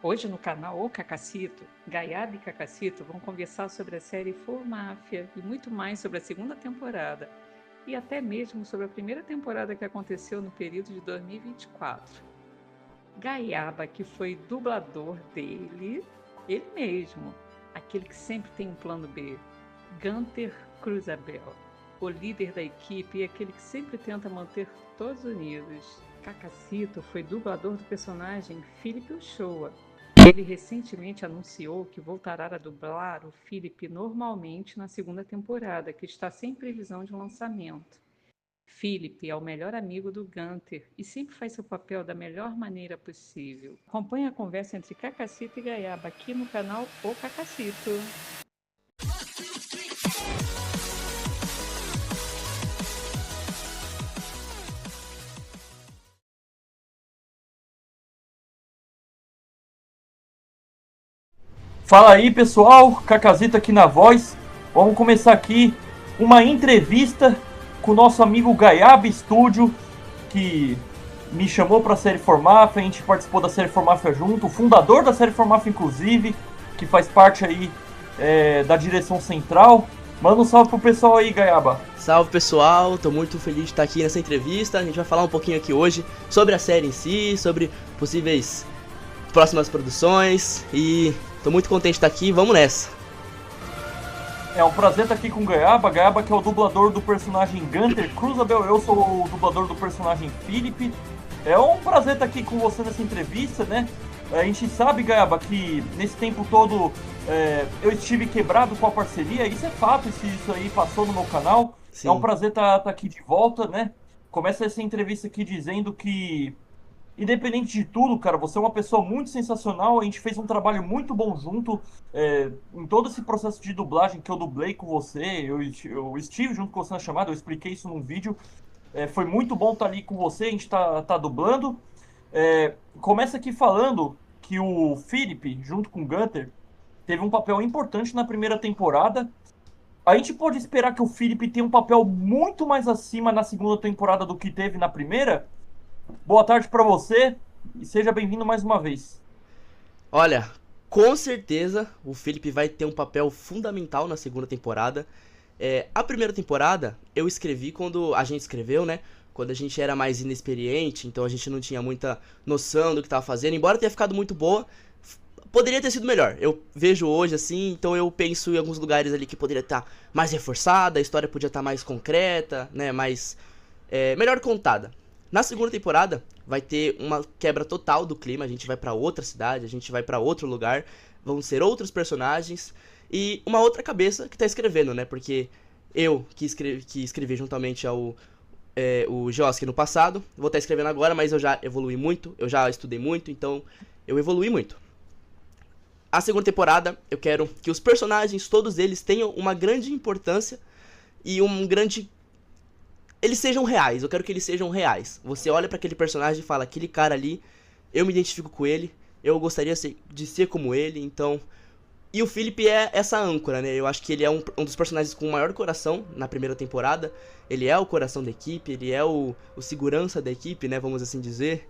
Hoje no canal O Cacacito, Gaiaba e Cacacito vão conversar sobre a série For Máfia e muito mais sobre a segunda temporada e até mesmo sobre a primeira temporada que aconteceu no período de 2024. Gaiaba, que foi dublador dele, ele mesmo, aquele que sempre tem um plano B, Gunther Cruzabel, o líder da equipe e aquele que sempre tenta manter todos unidos. Cacacito foi dublador do personagem Philip Ochoa. Ele recentemente anunciou que voltará a dublar o Philip normalmente na segunda temporada, que está sem previsão de lançamento. Philip é o melhor amigo do Gunther e sempre faz seu papel da melhor maneira possível. Acompanhe a conversa entre Cacacito e Gaiaba aqui no canal O Cacacito. Fala aí pessoal, Cacazito aqui na voz. Vamos começar aqui uma entrevista com o nosso amigo Gaiaba Studio, que me chamou para a série For Máfia. A gente participou da série For Máfia junto, o fundador da série For Máfia inclusive, que faz parte aí da direção central. Manda um salve pro pessoal aí, Gaiaba. Salve pessoal, tô muito feliz de estar aqui nessa entrevista. A gente vai falar um pouquinho aqui hoje sobre a série em si, sobre possíveis próximas produções e tô muito contente de estar aqui, vamos nessa. É um prazer estar aqui com o Gaiaba. Gaiaba que é o dublador do personagem Gunther Cruzabel, eu sou o dublador do personagem Philip. É um prazer estar aqui com você nessa entrevista, né? A gente sabe, Gaiaba, que nesse tempo todo eu estive quebrado com a parceria, isso é fato, isso aí passou no meu canal. Sim. É um prazer estar aqui de volta, né? Começa essa entrevista aqui dizendo que, independente de tudo, cara, você é uma pessoa muito sensacional. A gente fez um trabalho muito bom junto em todo esse processo de dublagem que eu dublei com você. Eu estive junto com você na chamada, eu expliquei isso num vídeo. Foi muito bom estar ali com você, a gente tá dublando. Começa aqui falando que o Philip, junto com o Gunther, teve um papel importante na primeira temporada. A gente pode esperar que o Philip tenha um papel muito mais acima na segunda temporada do que teve na primeira? Boa tarde pra você e seja bem-vindo mais uma vez. Olha, com certeza o Philip vai ter um papel fundamental na segunda temporada. A primeira temporada eu escrevi quando a gente escreveu, né? Quando a gente era mais inexperiente, então a gente não tinha muita noção do que estava fazendo. Embora tenha ficado muito boa, poderia ter sido melhor. Eu vejo hoje assim, então eu penso em alguns lugares ali que poderia estar mais reforçada, a história podia estar mais concreta, né? Mais melhor contada. Na segunda temporada vai ter uma quebra total do clima, a gente vai pra outra cidade, a gente vai pra outro lugar, vão ser outros personagens e uma outra cabeça que tá escrevendo, né? Porque eu que escrevi juntamente ao o Joski no passado, vou estar escrevendo agora, mas eu já evolui muito, eu já estudei muito, então eu evolui muito. A segunda temporada eu quero que os personagens, todos eles, tenham uma grande importância e eles sejam reais, eu quero que eles sejam reais. Você olha pra aquele personagem e fala, aquele cara ali, eu me identifico com ele, eu gostaria de ser como ele, então... E o Philip é essa âncora, né? Eu acho que ele é um dos personagens com o maior coração na primeira temporada. Ele é o coração da equipe, ele é o segurança da equipe, né? Vamos assim dizer.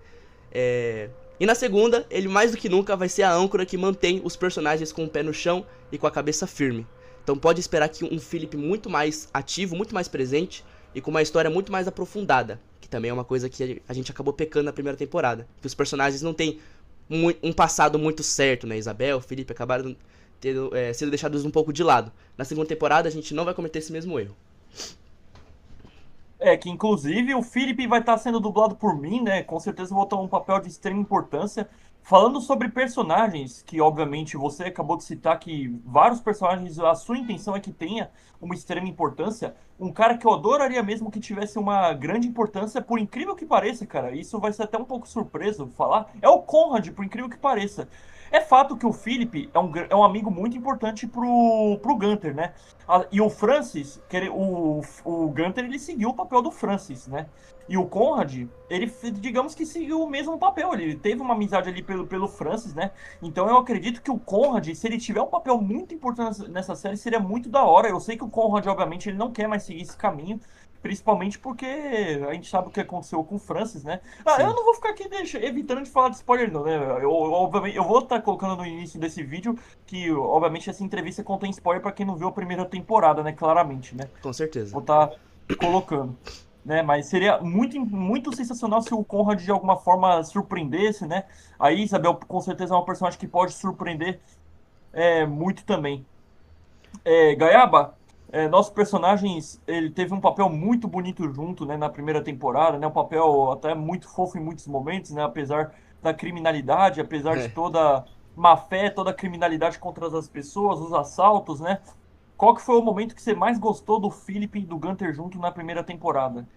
E na segunda, ele mais do que nunca vai ser a âncora que mantém os personagens com o pé no chão e com a cabeça firme. Então pode esperar que um Philip muito mais ativo, muito mais presente e com uma história muito mais aprofundada, que também é uma coisa que a gente acabou pecando na primeira temporada, que os personagens não têm um passado muito certo, né? Isabel, Felipe acabaram tendo sido deixados um pouco de lado. Na segunda temporada a gente não vai cometer esse mesmo erro. Que inclusive o Philip vai estar sendo dublado por mim, né? Com certeza vou ter um papel de extrema importância. Falando sobre personagens, que obviamente você acabou de citar que vários personagens, a sua intenção é que tenha uma extrema importância. Um cara que eu adoraria mesmo que tivesse uma grande importância, por incrível que pareça, cara, isso vai ser até um pouco surpresa falar, é o Conrad, por incrível que pareça. É fato que o Philip é um amigo muito importante pro Gunther, né? E o Francis, o Gunther, ele seguiu o papel do Francis, né? E o Conrad, ele, digamos que seguiu o mesmo papel, ele teve uma amizade ali pelo Francis, né? Então eu acredito que o Conrad, se ele tiver um papel muito importante nessa série, seria muito da hora. Eu sei que o Conrad, obviamente, ele não quer mais seguir esse caminho, Principalmente porque a gente sabe o que aconteceu com o Francis, né? Eu Sim. não vou ficar aqui evitando de falar de spoiler, não, né? Obviamente, eu vou estar colocando no início desse vídeo que, obviamente, essa entrevista contém spoiler pra quem não viu a primeira temporada, né? Claramente, né? Com certeza. Vou estar colocando, né? Mas seria muito sensacional se o Conrad de alguma forma surpreendesse, né? A Isabel, com certeza, é uma personagem que pode surpreender muito também. Gaiaba, nosso personagem, ele teve um papel muito bonito junto, né, na primeira temporada, né, um papel até muito fofo em muitos momentos, né, apesar da criminalidade, apesar de É. toda má fé, toda a criminalidade contra as pessoas, os assaltos, né. Qual que foi o momento que você mais gostou do Philip e do Gunter junto na primeira temporada?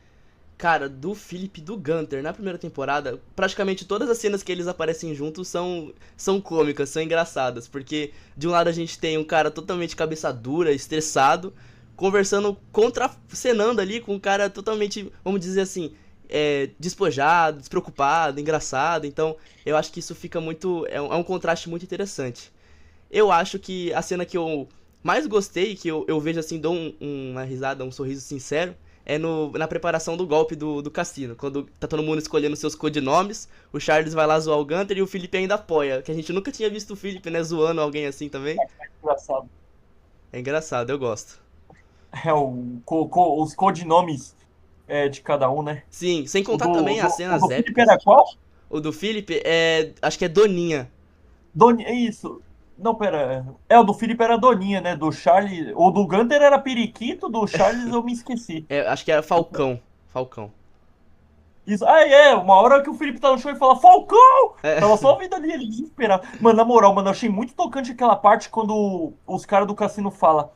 Cara, do Philip e do Gunter na primeira temporada, praticamente todas as cenas que eles aparecem juntos são cômicas, são engraçadas, porque de um lado a gente tem um cara totalmente cabeça dura, estressado, conversando, contracenando ali com um cara totalmente, vamos dizer assim, despojado, despreocupado, engraçado. Então eu acho que isso fica muito, é um contraste muito interessante. Eu acho que a cena que eu mais gostei, que eu vejo assim, dou uma risada, um sorriso sincero, é na preparação do golpe do cassino. Quando tá todo mundo escolhendo seus codinomes, o Charles vai lá zoar o Gunter e o Felipe ainda apoia. Que a gente nunca tinha visto o Felipe, né, zoando alguém assim também. Engraçado. É engraçado, eu gosto. Os codinomes de cada um, né? Sim, sem O contar do, também as do, o cenas do Philip era épicas. qual? O do Felipe acho que é Doninha. É isso. Não, pera. O do Felipe era Doninha, né? Do Charles. O do Gunter era Periquito, do Charles eu me esqueci. Acho que era Falcão. Falcão. Isso. Uma hora que o Felipe tá no show e fala Falcão! É, Tava só ouvindo ali, ele desesperado. Mano, na moral, mano, eu achei muito tocante aquela parte quando os caras do cassino falam.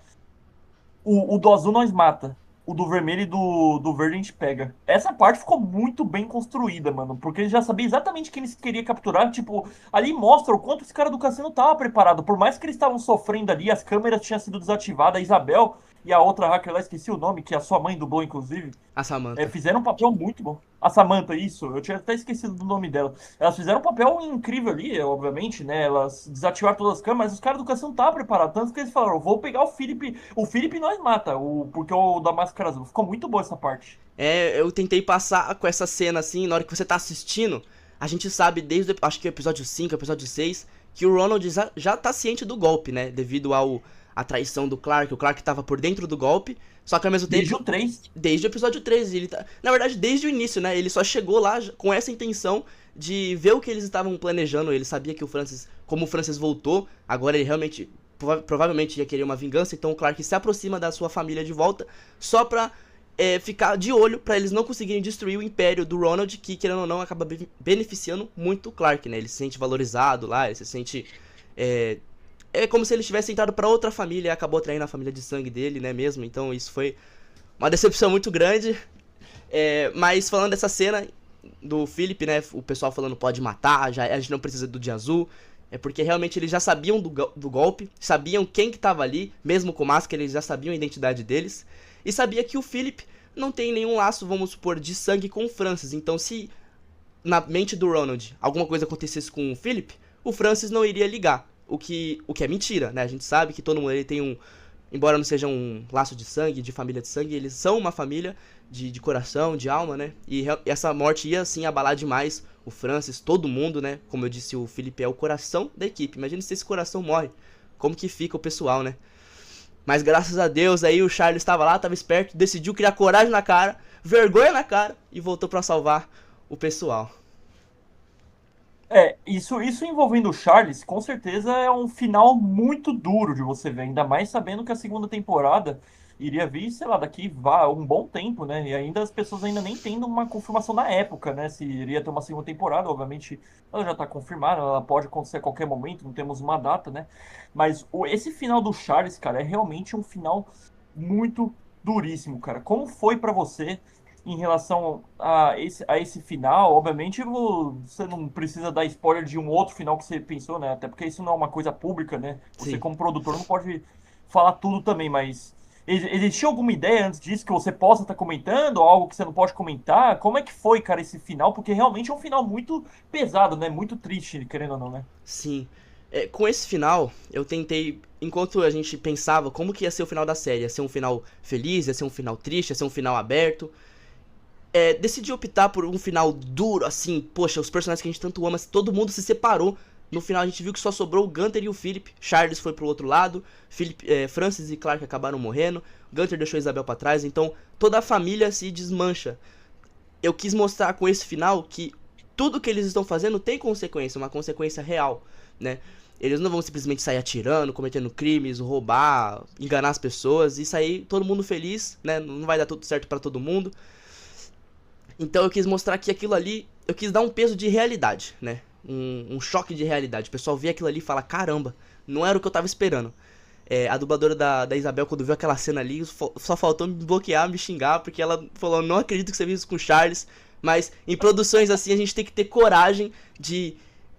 O do azul nós mata. O do vermelho e do verde a gente pega. Essa parte ficou muito bem construída, mano. Porque ele já sabia exatamente quem eles queria capturar. Tipo, ali mostra o quanto esse cara do cassino tava preparado. Por mais que eles estavam sofrendo ali, as câmeras tinham sido desativadas. A Isabel e a outra hacker lá, esqueci o nome, que a sua mãe dublou, inclusive. a Samantha. Fizeram um papel muito bom. A Samantha, isso, eu tinha até esquecido do nome dela. Elas fizeram um papel incrível ali, obviamente, né? Elas desativaram todas as câmeras, mas os caras do cassino não estavam preparados. Tanto que eles falaram, eu vou pegar o Felipe. O Felipe nós mata, porque o da Máscara Azul. Ficou muito boa essa parte. Eu tentei passar com essa cena assim, na hora que você tá assistindo, a gente sabe desde, acho que o episódio 5, episódio 6, que o Ronald já tá ciente do golpe, né? Devido à traição do Clark. O Clark tava por dentro do golpe, só que ao mesmo tempo... Desde o 3. Desde o episódio 13, ele tá... Na verdade, desde o início, né? Ele só chegou lá com essa intenção de ver o que eles estavam planejando. Ele sabia que como o Francis voltou, agora ele realmente, provavelmente ia querer uma vingança. Então o Clark se aproxima da sua família de volta, só pra ficar de olho pra eles não conseguirem destruir o império do Ronald, que, querendo ou não, acaba beneficiando muito o Clark, né? Ele se sente valorizado lá, ele se sente... É como se ele tivesse entrado pra outra família e acabou traindo a família de sangue dele, né, mesmo. Então isso foi uma decepção muito grande. Mas falando dessa cena do Philip, né, o pessoal falando pode matar, a gente não precisa do dia azul. É porque realmente eles já sabiam do golpe, sabiam quem que tava ali, mesmo com máscara, eles já sabiam a identidade deles. E sabia que o Philip não tem nenhum laço, vamos supor, de sangue com o Francis. Então se na mente do Ronald alguma coisa acontecesse com o Philip, o Francis não iria ligar. O que é mentira, né? A gente sabe que todo mundo ele tem embora não seja um laço de sangue, de família de sangue, eles são uma família de coração, de alma, né? E essa morte ia, assim, abalar demais o Francis, todo mundo, né? Como eu disse, o Felipe é o coração da equipe. Imagina se esse coração morre. Como que fica o pessoal, né? Mas graças a Deus, aí o Charles estava lá, estava esperto, decidiu criar coragem na cara, vergonha na cara e voltou pra salvar o pessoal. Isso envolvendo o Charles, com certeza é um final muito duro de você ver, ainda mais sabendo que a segunda temporada iria vir, sei lá, daqui um bom tempo, né? E ainda as pessoas ainda nem tendo uma confirmação na época, né? Se iria ter uma segunda temporada, obviamente ela já tá confirmada, ela pode acontecer a qualquer momento, não temos uma data, né? Mas esse final do Charles, cara, é realmente um final muito duríssimo, cara. Como foi pra você em relação a esse final? Obviamente você não precisa dar spoiler de um outro final que você pensou, né? Até porque isso não é uma coisa pública, né? Você, Sim. como produtor, não pode falar tudo também, mas existia alguma ideia antes disso que você possa estar comentando, ou algo que você não pode comentar? Como é que foi, cara, esse final? Porque realmente é um final muito pesado, né? Muito triste, querendo ou não, né? Sim. Com esse final, eu tentei, enquanto a gente pensava como que ia ser o final da série, ia ser um final feliz, ia ser um final triste, ia ser um final aberto, decidi optar por um final duro, assim, poxa, os personagens que a gente tanto ama, todo mundo se separou. No final a gente viu que só sobrou o Gunther e o Philip. Charles foi pro outro lado, Francis e Clark acabaram morrendo, Gunther deixou a Isabel pra trás, então toda a família se desmancha. Eu quis mostrar com esse final que tudo que eles estão fazendo tem consequência, uma consequência real, né? Eles não vão simplesmente sair atirando, cometendo crimes, roubar, enganar as pessoas e sair todo mundo feliz, né? Não vai dar tudo certo pra todo mundo. Então eu quis mostrar que aquilo ali, eu quis dar um peso de realidade, né? Um choque de realidade. O pessoal vê aquilo ali e fala, caramba, não era o que eu tava esperando. A dubladora da Isabel, quando viu aquela cena ali, só faltou me bloquear, me xingar, porque ela falou, não acredito que você viu isso com o Charles. Mas em produções assim a gente tem que ter coragem de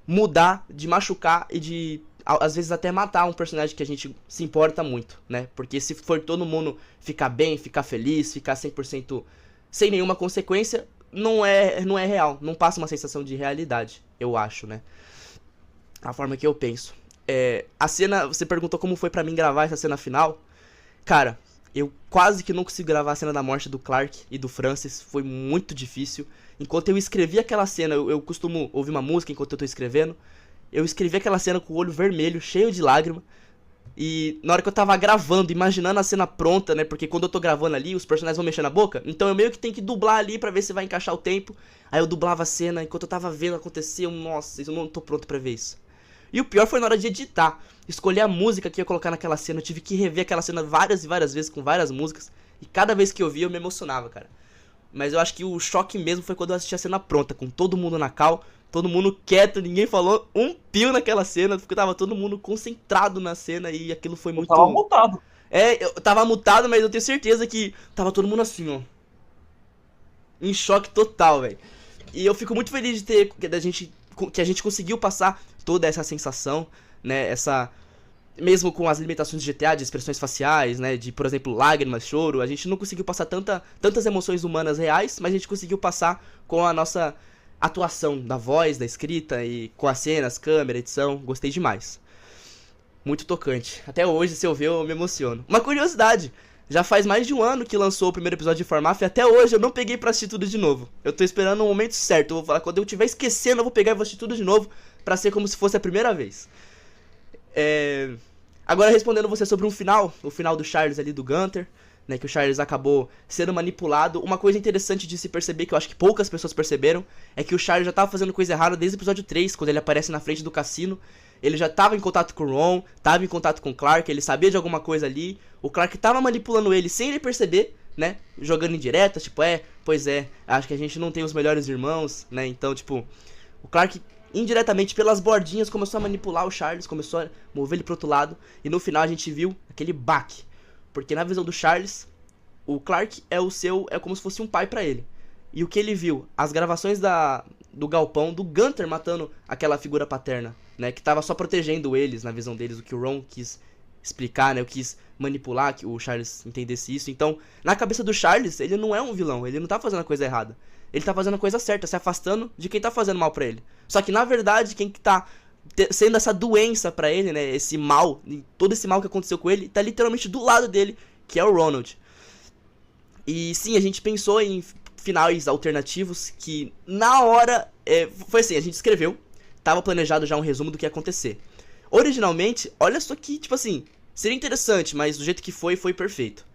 mudar, de machucar e de, às vezes, até matar um personagem que a gente se importa muito, né? Porque se for todo mundo ficar bem, ficar feliz, ficar 100% sem nenhuma consequência, não é real, não passa uma sensação de realidade, eu acho, né? A forma que eu penso. A cena, você perguntou como foi pra mim gravar essa cena final. Cara, eu quase que não consigo gravar a cena da morte do Clark e do Francis, foi muito difícil. Enquanto eu escrevi aquela cena, eu costumo ouvir uma música enquanto eu tô escrevendo. Eu escrevi aquela cena com o olho vermelho, cheio de lágrima. E na hora que eu tava gravando, imaginando a cena pronta, né? Porque quando eu tô gravando ali, os personagens vão mexer na boca. Então eu meio que tenho que dublar ali pra ver se vai encaixar o tempo. Aí eu dublava a cena, enquanto eu tava vendo acontecer, nossa, eu não tô pronto pra ver isso. E o pior foi na hora de editar. Escolher a música que eu ia colocar naquela cena. Eu tive que rever aquela cena várias e várias vezes, com várias músicas. E cada vez que eu via, eu me emocionava, cara. Mas eu acho que o choque mesmo foi quando eu assisti a cena pronta, com todo mundo na cal, todo mundo quieto, ninguém falou um pio naquela cena, porque tava todo mundo concentrado na cena e aquilo foi muito... Eu tava mutado. Eu tava mutado, mas eu tenho certeza que tava todo mundo assim, ó. Em choque total, velho. E eu fico muito feliz de ter, que a gente conseguiu passar toda essa sensação, né, mesmo com as limitações de GTA, de expressões faciais, né, de, por exemplo, lágrimas, choro, a gente não conseguiu passar tantas emoções humanas reais, mas a gente conseguiu passar com a nossa atuação da voz, da escrita e com as cenas, câmera, edição, gostei demais. Muito tocante. Até hoje, se eu ver, eu me emociono. Uma curiosidade, já faz mais de um ano que lançou o primeiro episódio de Formáfia, até hoje eu não peguei pra assistir tudo de novo. Eu tô esperando o momento certo, eu vou falar, quando eu estiver esquecendo, eu vou pegar e vou assistir tudo de novo, pra ser como se fosse a primeira vez. Agora respondendo você sobre o final do Charles ali, do Gunther, né, que o Charles acabou sendo manipulado. Uma coisa interessante de se perceber, que eu acho que poucas pessoas perceberam, é que o Charles já tava fazendo coisa errada desde o episódio 3, quando ele aparece na frente do cassino. Ele já tava em contato com o Ron, tava em contato com o Clark, ele sabia de alguma coisa ali. O Clark tava manipulando ele sem ele perceber, né, jogando indiretas, tipo, pois é, acho que a gente não tem os melhores irmãos, né, então, tipo, o Clark indiretamente pelas bordinhas começou a manipular o Charles, começou a mover ele pro outro lado, e no final a gente viu aquele baque, porque na visão do Charles, o Clark é como se fosse um pai pra ele, e o que ele viu, as gravações do galpão, do Gunther matando aquela figura paterna, né, que tava só protegendo eles, na visão deles, o que o Ron quis explicar, né, eu quis manipular que o Charles entendesse isso. Então, na cabeça do Charles, ele não é um vilão, ele não tá fazendo a coisa errada, ele tá fazendo a coisa certa, se afastando de quem tá fazendo mal pra ele. Só que, na verdade, quem que tá sendo essa doença pra ele, né, esse mal, todo esse mal que aconteceu com ele, tá literalmente do lado dele, que é o Ronald. E sim, a gente pensou em finais alternativos que, na hora, foi assim, a gente escreveu, tava planejado já um resumo do que ia acontecer. Originalmente, olha só que, tipo assim, seria interessante, mas do jeito que foi perfeito.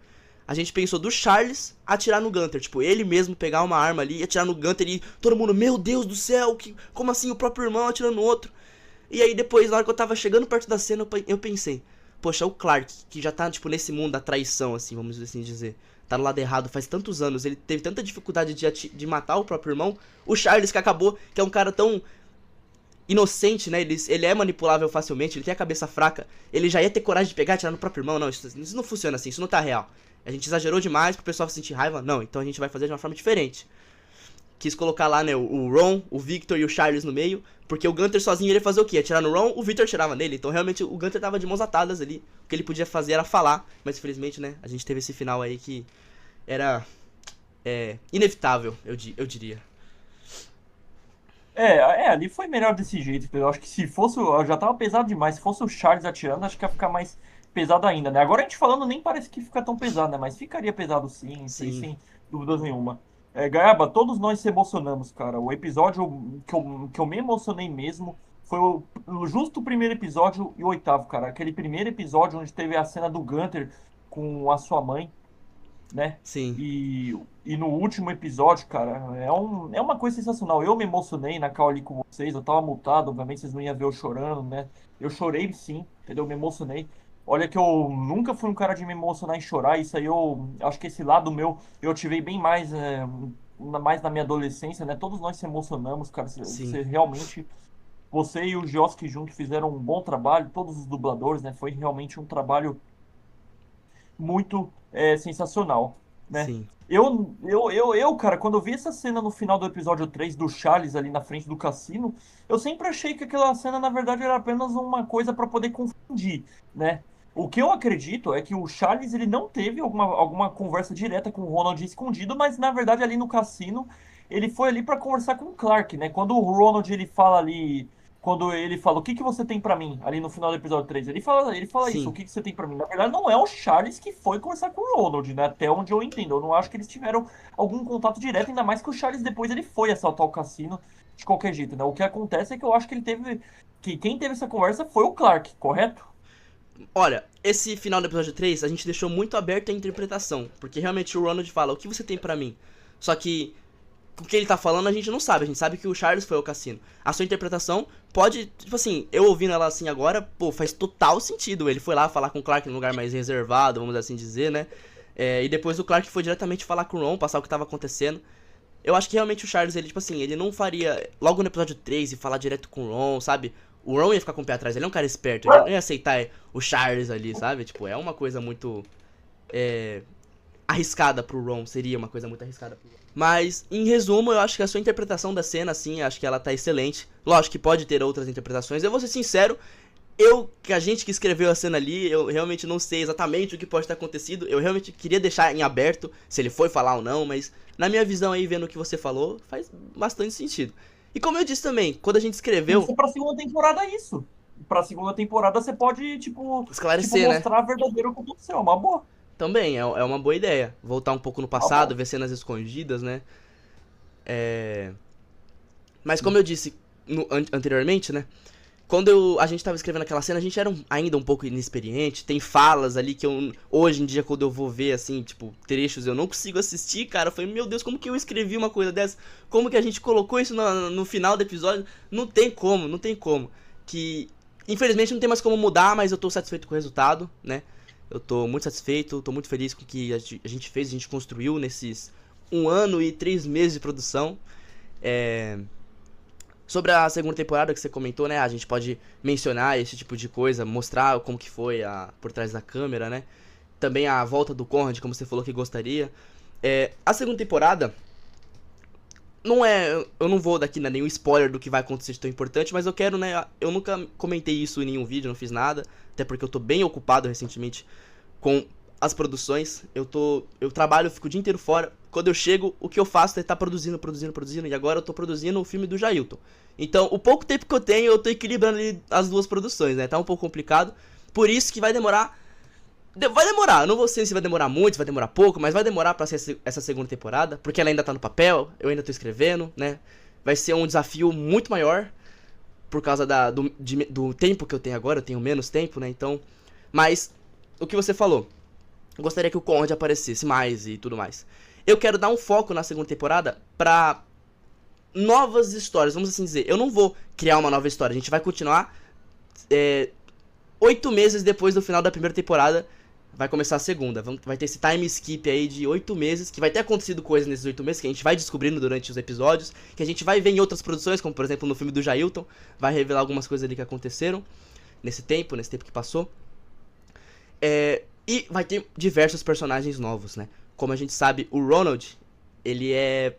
A gente pensou do Charles atirar no Gunther, tipo, ele mesmo pegar uma arma ali e atirar no Gunther e todo mundo, meu Deus do céu, como assim o próprio irmão atirando no outro? E aí depois, na hora que eu tava chegando perto da cena, eu pensei, poxa, o Clark, que já tá, tipo, nesse mundo da traição, assim, vamos assim dizer, tá do lado errado faz tantos anos, ele teve tanta dificuldade de matar o próprio irmão, o Charles que acabou, que é um cara tão inocente, né, ele é manipulável facilmente, ele tem a cabeça fraca, ele já ia ter coragem de pegar e atirar no próprio irmão, não, isso não funciona assim, isso não tá real. A gente exagerou demais pro pessoal sentir raiva, não, então a gente vai fazer de uma forma diferente. Quis colocar lá, né, o Ron, o Victor e o Charles no meio, porque o Gunther sozinho ele ia fazer o quê? Atirar no Ron, o Victor atirava nele, então realmente o Gunther tava de mãos atadas ali, o que ele podia fazer era falar, mas infelizmente, né, a gente teve esse final aí que era inevitável, eu diria. Ali foi melhor desse jeito. Eu acho que se fosse. Já tava pesado demais. Se fosse o Charles atirando, acho que ia ficar mais pesado ainda, né? Agora a gente falando nem parece que fica tão pesado, né? Mas ficaria pesado sim, Sim, sem dúvidas nenhuma. Gaiaba, todos nós se emocionamos, cara. O episódio que eu me emocionei mesmo foi justo o primeiro episódio e o oitavo, cara. Aquele primeiro episódio onde teve a cena do Gunter com a sua mãe, né? sim, E no último episódio, cara, é uma coisa sensacional. Eu me emocionei na call ali com vocês, eu tava multado, obviamente vocês não iam ver eu chorando, né? Eu chorei sim, entendeu? Me emocionei. Olha que eu nunca fui um cara de me emocionar e chorar, isso aí eu acho que esse lado meu eu tive bem mais, mais na minha adolescência, né? Todos nós se emocionamos, cara. sim, Você realmente, você e o Joski junto fizeram um bom trabalho, todos os dubladores, né? Foi realmente um trabalho muito sensacional, né? sim. Cara, quando eu vi essa cena no final do episódio 3 do Charles ali na frente do cassino, eu sempre achei que aquela cena, na verdade, era apenas uma coisa para poder confundir, né? O que eu acredito é que o Charles ele não teve alguma conversa direta com o Ronald escondido, mas na verdade ali no cassino ele foi ali para conversar com o Clark, né? Quando o Ronald ele fala ali, quando ele fala o que que você tem para mim ali no final do episódio 3, ele fala isso, o Sim. que que você tem para mim? Na verdade não é o Charles que foi conversar com o Ronald, né? Até onde eu entendo. Eu não acho que eles tiveram algum contato direto, ainda mais que o Charles depois ele foi assaltar o cassino de qualquer jeito, né? O que acontece é que eu acho que ele teve que quem teve essa conversa foi o Clark, correto? Olha, esse final do episódio 3 a gente deixou muito aberto a interpretação, porque realmente o Ronald fala, o que você tem pra mim? Só que o que ele tá falando a gente não sabe, a gente sabe que o Charles foi ao cassino. A sua interpretação pode, tipo assim, eu ouvindo ela assim agora, pô, faz total sentido. Ele foi lá falar com o Clark num lugar mais reservado, vamos assim dizer, né? E depois o Clark foi diretamente falar com o Ron, passar o que tava acontecendo. Eu acho que realmente o Charles, ele, tipo assim, ele não faria logo no episódio 3 e falar direto com o Ron, sabe? O Ron ia ficar com o pé atrás, ele é um cara esperto, ele não ia aceitar o Charles ali, sabe? Tipo, é uma coisa muito arriscada pro Ron, seria uma coisa muito arriscada pro Ron. Mas, em resumo, eu acho que a sua interpretação da cena, assim, acho que ela tá excelente. Lógico que pode ter outras interpretações. Eu vou ser sincero, a gente que escreveu a cena ali, eu realmente não sei exatamente o que pode ter acontecido. Eu realmente queria deixar em aberto se ele foi falar ou não, mas na minha visão aí, vendo o que você falou, faz bastante sentido. E como eu disse também, quando a gente Tem que escreveu, ser pra segunda temporada isso. Pra segunda temporada você pode, tipo esclarecer, né? mostrar verdadeiro o que aconteceu. É uma boa. Também é uma boa ideia. Voltar um pouco no Uma passado, boa. ver cenas escondidas, né? Mas como eu disse anteriormente, né? Quando a gente tava escrevendo aquela cena, a gente era ainda um pouco inexperiente. Tem falas ali que eu, hoje em dia, quando eu vou ver, assim, tipo, trechos, eu não consigo assistir, cara. Eu falei, meu Deus, como que eu escrevi uma coisa dessa? Como que a gente colocou isso no final do episódio? Não tem como, não tem como. Que, infelizmente, não tem mais como mudar, mas eu tô satisfeito com o resultado, né? Eu tô muito satisfeito, tô muito feliz com o que a gente fez, a gente construiu nesses 1 ano e 3 meses de produção. Sobre a segunda temporada que você comentou, né? A gente pode mencionar esse tipo de coisa, mostrar como que foi por trás da câmera, né? Também a volta do Conrad, como você falou que gostaria. A segunda temporada não é... Eu não vou dar nenhum spoiler do que vai acontecer de tão importante, mas eu quero, né? Eu nunca comentei isso em nenhum vídeo, não fiz nada. Até porque eu tô bem ocupado recentemente com as produções. Eu trabalho, fico o dia inteiro fora. Quando eu chego, o que eu faço é estar produzindo. E agora eu tô produzindo o filme do Jailton. Então, o pouco tempo que eu tenho, eu tô equilibrando ali as duas produções, né? Tá um pouco complicado. Por isso que vai demorar. Vai demorar, eu não vou sei se vai demorar muito, se vai demorar pouco, mas vai demorar pra ser essa segunda temporada, porque ela ainda tá no papel, eu ainda tô escrevendo, né? Vai ser um desafio muito maior, por causa do tempo que eu tenho agora, eu tenho menos tempo, né? Então, mas, o que você falou, eu gostaria que o Conrad aparecesse mais e tudo mais. Eu quero dar um foco na segunda temporada pra novas histórias, vamos assim dizer. Eu não vou criar uma nova história, a gente vai continuar 8 meses depois do final da primeira temporada, vai começar a segunda. Vai ter esse time skip aí de 8 meses, que vai ter acontecido coisas nesses 8 meses, que a gente vai descobrindo durante os episódios, que a gente vai ver em outras produções, como por exemplo no filme do Jailton, vai revelar algumas coisas ali que aconteceram nesse tempo que passou. E vai ter diversos personagens novos, né? Como a gente sabe, o Ronald, ele é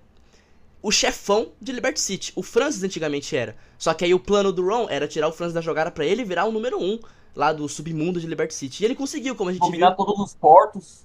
o chefão de Liberty City. O Francis antigamente era. Só que aí o plano do Ron era tirar o Francis da jogada pra ele virar o número 1 lá do submundo de Liberty City. E ele conseguiu, como a gente Dominar viu. todos os portos.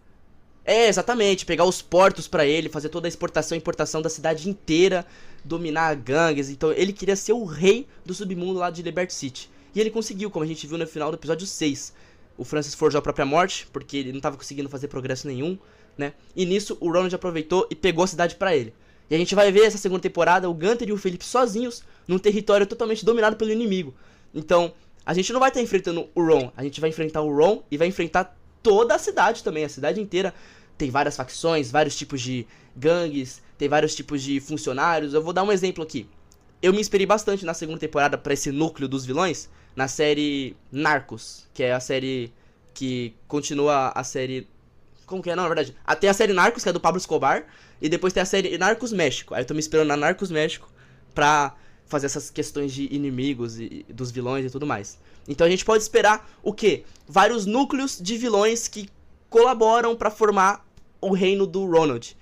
É, exatamente, pegar os portos pra ele, fazer toda a exportação e importação da cidade inteira, dominar gangues. Então ele queria ser o rei do submundo lá de Liberty City. E ele conseguiu, como a gente viu no final do episódio 6. O Francis forjou a própria morte, porque ele não estava conseguindo fazer progresso nenhum, né? E nisso o Ronald aproveitou e pegou a cidade pra ele. E a gente vai ver essa segunda temporada, o Gunther e o Philip sozinhos, num território totalmente dominado pelo inimigo. Então, a gente não vai estar enfrentando o Ron, a gente vai enfrentar o Ron e vai enfrentar toda a cidade também, a cidade inteira. Tem várias facções, vários tipos de gangues, tem vários tipos de funcionários. Eu vou dar um exemplo aqui. Eu me inspirei bastante na segunda temporada pra esse núcleo dos vilões, na série Narcos, que é a série que continua a série... Como que é? Não, na verdade, tem a série Narcos, que é do Pablo Escobar, e depois tem a série Narcos México. Aí eu tô me inspirando na Narcos México pra fazer essas questões de inimigos e dos vilões e tudo mais. Então a gente pode esperar o quê? Vários núcleos de vilões que colaboram pra formar o reino do Ronald.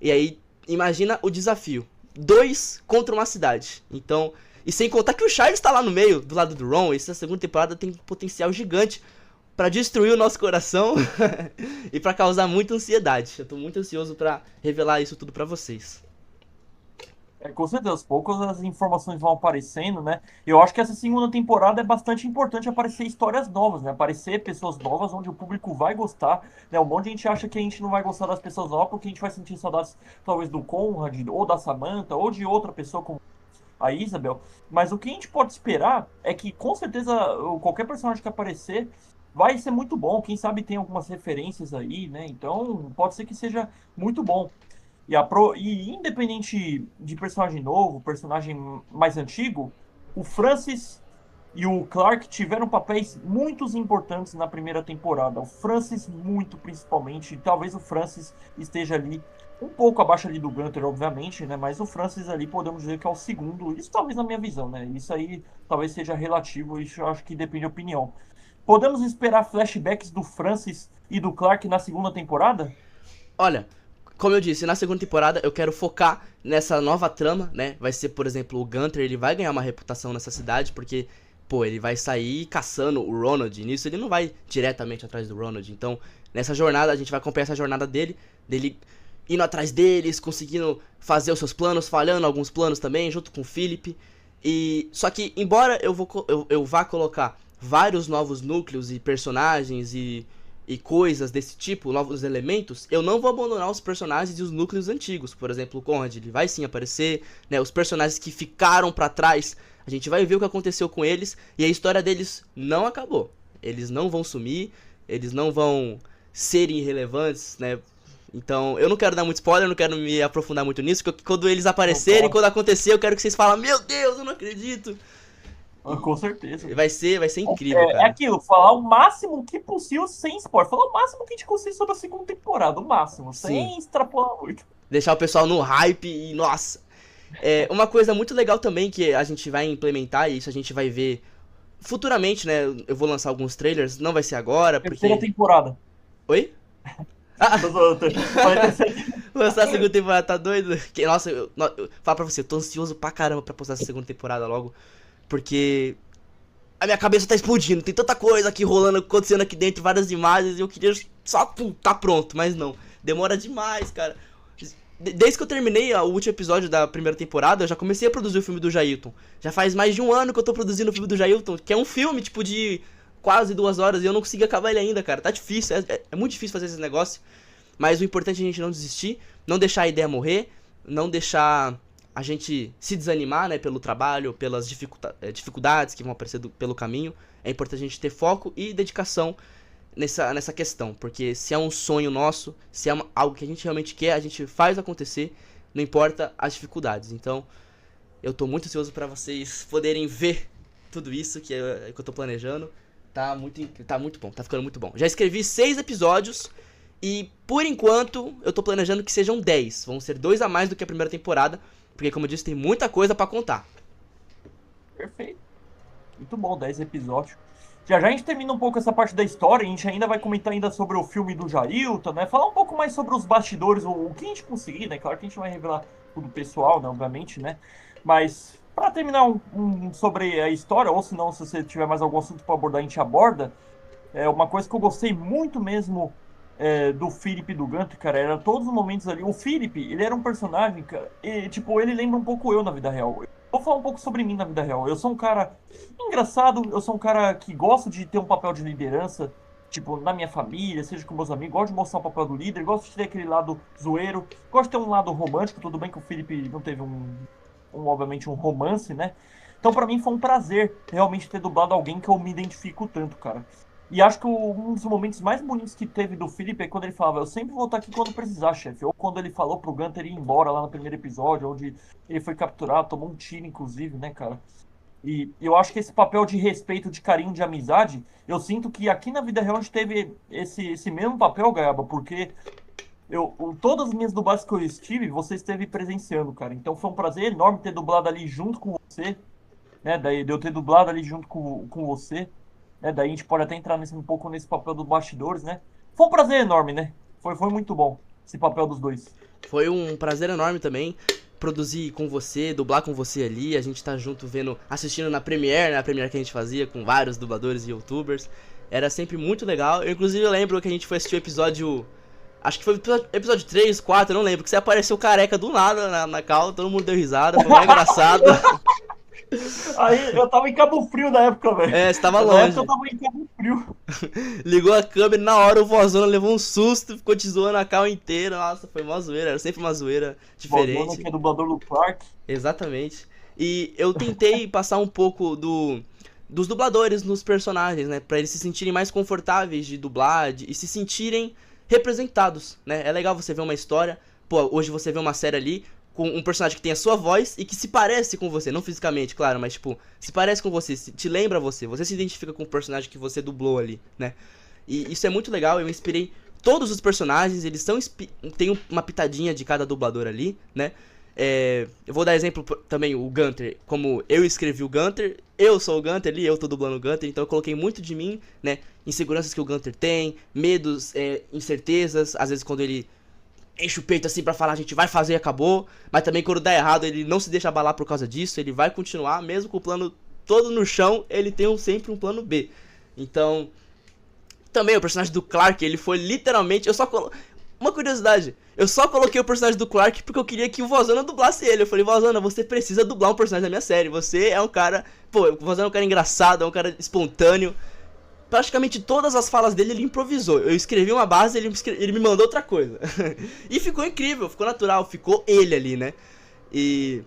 E aí, imagina o desafio. 2 contra uma cidade. Então, e sem contar que o Charles tá lá no meio, do lado do Ron. Essa segunda temporada tem um potencial gigante pra destruir o nosso coração e pra causar muita ansiedade. Eu tô muito ansioso pra revelar isso tudo pra vocês. Com certeza, aos poucos as informações vão aparecendo, né? Eu acho que essa segunda temporada é bastante importante aparecer histórias novas, né? Aparecer pessoas novas onde o público vai gostar, né? Um monte de gente acha que a gente não vai gostar das pessoas novas porque a gente vai sentir saudades talvez do Conrad, ou da Samantha, ou de outra pessoa como a Isabel. Mas o que a gente pode esperar é que com certeza qualquer personagem que aparecer vai ser muito bom. Quem sabe tem algumas referências aí, né? Então pode ser que seja muito bom. E independente de personagem novo, personagem mais antigo, o Francis e o Clark tiveram papéis muito importantes na primeira temporada. O Francis muito principalmente, e talvez o Francis esteja ali um pouco abaixo ali do Gunther, obviamente, né? Mas o Francis ali podemos dizer que é o segundo. Isso talvez na minha visão, né? Isso aí talvez seja relativo, isso eu acho que depende da opinião. Podemos esperar flashbacks do Francis e do Clark na segunda temporada? Olha, como eu disse, na segunda temporada eu quero focar nessa nova trama, né? Vai ser, por exemplo, o Gunther, ele vai ganhar uma reputação nessa cidade, porque, pô, ele vai sair caçando o Ronald. E nisso ele não vai diretamente atrás do Ronald. Então, nessa jornada, a gente vai acompanhar essa jornada dele indo atrás deles, conseguindo fazer os seus planos, falhando alguns planos também, junto com o Philip. E só que, embora eu vá colocar vários novos núcleos e personagens e coisas desse tipo, novos elementos, eu não vou abandonar os personagens e os núcleos antigos. Por exemplo, o Conrad, ele vai sim aparecer, né? Os personagens que ficaram pra trás, a gente vai ver o que aconteceu com eles, e a história deles não acabou. Eles não vão sumir, eles não vão ser irrelevantes, né? Então, eu não quero dar muito spoiler, não quero me aprofundar muito nisso, porque quando eles aparecerem, quando acontecer, eu quero que vocês falem, meu Deus, eu não acredito. Com certeza. Vai ser incrível, cara. É aquilo, falar o máximo que possível sem spoiler. Falar o máximo que a gente conseguir sobre a segunda temporada, o máximo, Sim. sem extrapolar muito. Deixar o pessoal no hype e, nossa. Uma coisa muito legal também que a gente vai implementar, e isso a gente vai ver futuramente, né? Eu vou lançar alguns trailers, não vai ser agora, porque... Terceira temporada. Oi? Lançar a segunda temporada, tá doido? Nossa, eu falo pra você, eu tô ansioso pra caramba pra postar essa segunda temporada logo. Porque a minha cabeça tá explodindo, tem tanta coisa aqui rolando, acontecendo aqui dentro, várias imagens, e eu queria só, tá pronto, mas não. Demora demais, cara. Desde que eu terminei o último episódio da primeira temporada, eu já comecei a produzir o filme do Jailton. Já faz mais de um ano que eu tô produzindo o filme do Jailton, que é um filme, tipo, de quase 2 horas, e eu não consegui acabar ele ainda, cara. Tá difícil, é muito difícil fazer esse negócio. Mas o importante é a gente não desistir, não deixar a ideia morrer, não deixar a gente se desanimar, né, pelo trabalho, pelas dificuldades que vão aparecer pelo caminho. É importante a gente ter foco e dedicação nessa questão, porque se é um sonho nosso, se é algo que a gente realmente quer, a gente faz acontecer, não importa as dificuldades. Então, eu tô muito ansioso pra vocês poderem ver tudo isso que eu tô planejando. Tá muito bom, tá ficando muito bom. Já escrevi 6 episódios e, por enquanto, eu tô planejando que sejam 10. Vão ser 2 a mais do que a primeira temporada, porque, como eu disse, tem muita coisa pra contar. Perfeito. Muito bom, 10 episódios. Já a gente termina um pouco essa parte da história, a gente ainda vai comentar ainda sobre o filme do Jailton, né? Falar um pouco mais sobre os bastidores, o que a gente conseguir, né? Claro que a gente vai revelar tudo pessoal, né? Obviamente, né? Mas, para terminar sobre a história, ou se não, se você tiver mais algum assunto para abordar, a gente aborda. Uma coisa que eu gostei muito mesmo do Philip e do Gunter, cara, era todos os momentos ali. O Philip, ele era um personagem, cara, e, tipo, ele lembra um pouco eu na vida real. Vou falar um pouco sobre mim na vida real. Eu sou um cara engraçado, eu sou um cara que gosta de ter um papel de liderança, tipo, na minha família, seja com meus amigos, gosto de mostrar o papel do líder, gosto de ter aquele lado zoeiro, gosto de ter um lado romântico, tudo bem que o Philip não teve obviamente, um romance, né? Então, pra mim, foi um prazer realmente ter dublado alguém que eu me identifico tanto, cara. E acho que um dos momentos mais bonitos que teve do Philip é quando ele falava: eu sempre vou estar aqui quando precisar, chefe. Ou quando ele falou pro Gunter ir embora lá no primeiro episódio, onde ele foi capturado, tomou um tiro, inclusive, né, cara? E eu acho que esse papel de respeito, de carinho, de amizade, eu sinto que aqui na vida real a gente teve esse mesmo papel, Gaiaba, porque todas as minhas dublagens que eu estive, você esteve presenciando, cara. Então foi um prazer enorme ter dublado ali junto com você, né? Daí de eu ter dublado ali junto com você, né? Daí a gente pode até entrar um pouco nesse papel dos bastidores, né? Foi um prazer enorme, né? Foi muito bom esse papel dos dois. Foi um prazer enorme também produzir com você, dublar com você ali, a gente tá junto vendo, assistindo na Premiere, né? A Premiere que a gente fazia com vários dubladores e youtubers. Era sempre muito legal. Inclusive eu lembro que a gente foi assistir o episódio, acho que foi episódio 3, 4, eu não lembro, que você apareceu careca do nada na cal, todo mundo deu risada, foi muito engraçado. Aí eu tava em Cabo Frio na época, velho. É, você tava Na longe. época eu tava em Cabo Frio. Ligou a câmera e na hora o Vozona levou um susto, ficou te zoando a cal inteira. Nossa, foi uma zoeira, era sempre uma zoeira diferente. Vozona, que é dublador do Clark. Exatamente. E eu tentei passar um pouco dos dubladores nos personagens, né? Pra eles se sentirem mais confortáveis de dublar e se sentirem representados, né? É legal você ver uma história. Pô, hoje você vê uma série ali com um personagem que tem a sua voz e que se parece com você, não fisicamente, claro, mas tipo, se parece com você, te lembra você se identifica com o personagem que você dublou ali, né? E isso é muito legal, eu inspirei todos os personagens, eles tem uma pitadinha de cada dublador ali, né? Eu vou dar exemplo também, o Gunter, como eu escrevi o Gunter, eu sou o Gunter ali, eu tô dublando o Gunter, então eu coloquei muito de mim, né? Inseguranças que o Gunter tem, medos, incertezas, às vezes quando ele enche o peito assim pra falar, a gente vai fazer e acabou. Mas também quando dá errado, ele não se deixa abalar por causa disso. Ele vai continuar, mesmo com o plano todo no chão, ele tem sempre um plano B. Então, também o personagem do Clark, ele foi literalmente... Uma curiosidade, eu só coloquei o personagem do Clark porque eu queria que o Vozana dublasse ele. Eu falei: Vozana, você precisa dublar um personagem da minha série. Você é um cara... Pô, o Vozana é um cara engraçado, é um cara espontâneo. Praticamente todas as falas dele ele improvisou. Eu escrevi uma base, ele me mandou outra coisa. E ficou incrível, ficou natural, ficou ele ali, né? E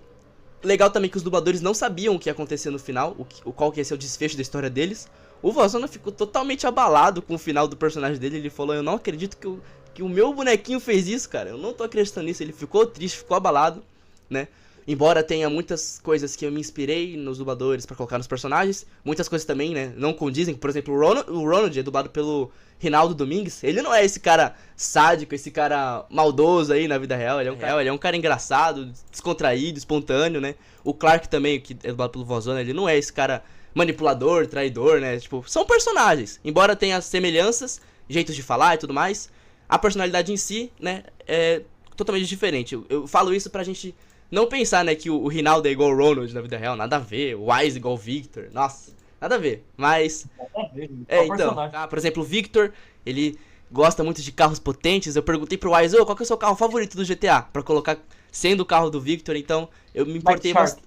legal também que os dubladores não sabiam o que ia acontecer no final, qual que ia ser o desfecho da história deles. O Vozona ficou totalmente abalado com o final do personagem dele. Ele falou: eu não acredito que o meu bonequinho fez isso, cara. Eu não tô acreditando nisso. Ele ficou triste, ficou abalado, né? Embora tenha muitas coisas que eu me inspirei nos dubladores pra colocar nos personagens, muitas coisas também, né, não condizem. Por exemplo, o Ronald é dublado pelo Rinaldo Domingues. Ele não é esse cara sádico, esse cara maldoso aí na vida real. Ele é um cara engraçado, descontraído, espontâneo, né? O Clark também, que é dublado pelo Vozona, ele não é esse cara manipulador, traidor, né? Tipo, são personagens. Embora tenha semelhanças, jeitos de falar e tudo mais, a personalidade em si, né, é totalmente diferente. Eu falo isso pra gente não pensar, né, que o Rinaldo é igual o Ronald na vida real, nada a ver. O Wise igual o Victor, nossa, nada a ver. Mas, então, por exemplo, o Victor, ele gosta muito de carros potentes. Eu perguntei pro Wise: qual que é o seu carro favorito do GTA? Pra colocar sendo o carro do Victor, então eu me importei bastante.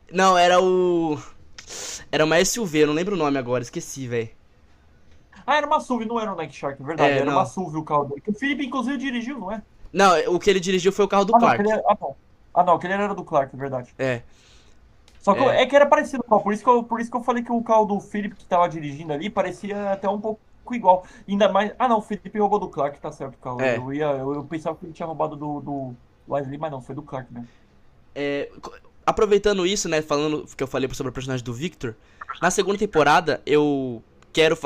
Não, era uma SUV, eu não lembro o nome agora, esqueci, velho. Ah, era uma SUV, não era um Night Shark, verdade, era uma SUV o carro dele. Que o Felipe, inclusive, dirigiu, não é? Não, o que ele dirigiu foi o carro do Clark. Não, aquele era do Clark, verdade. Só que É que era parecido com o carro, por isso que eu falei que o carro do Felipe que tava dirigindo ali parecia até um pouco igual. Ainda mais... Ah, não, o Felipe roubou do Clark, tá certo o carro. Eu pensava que ele tinha roubado do Wesley, mas não, foi do Clark mesmo. Aproveitando isso, né, falando que eu falei sobre o personagem do Victor, na segunda temporada eu quero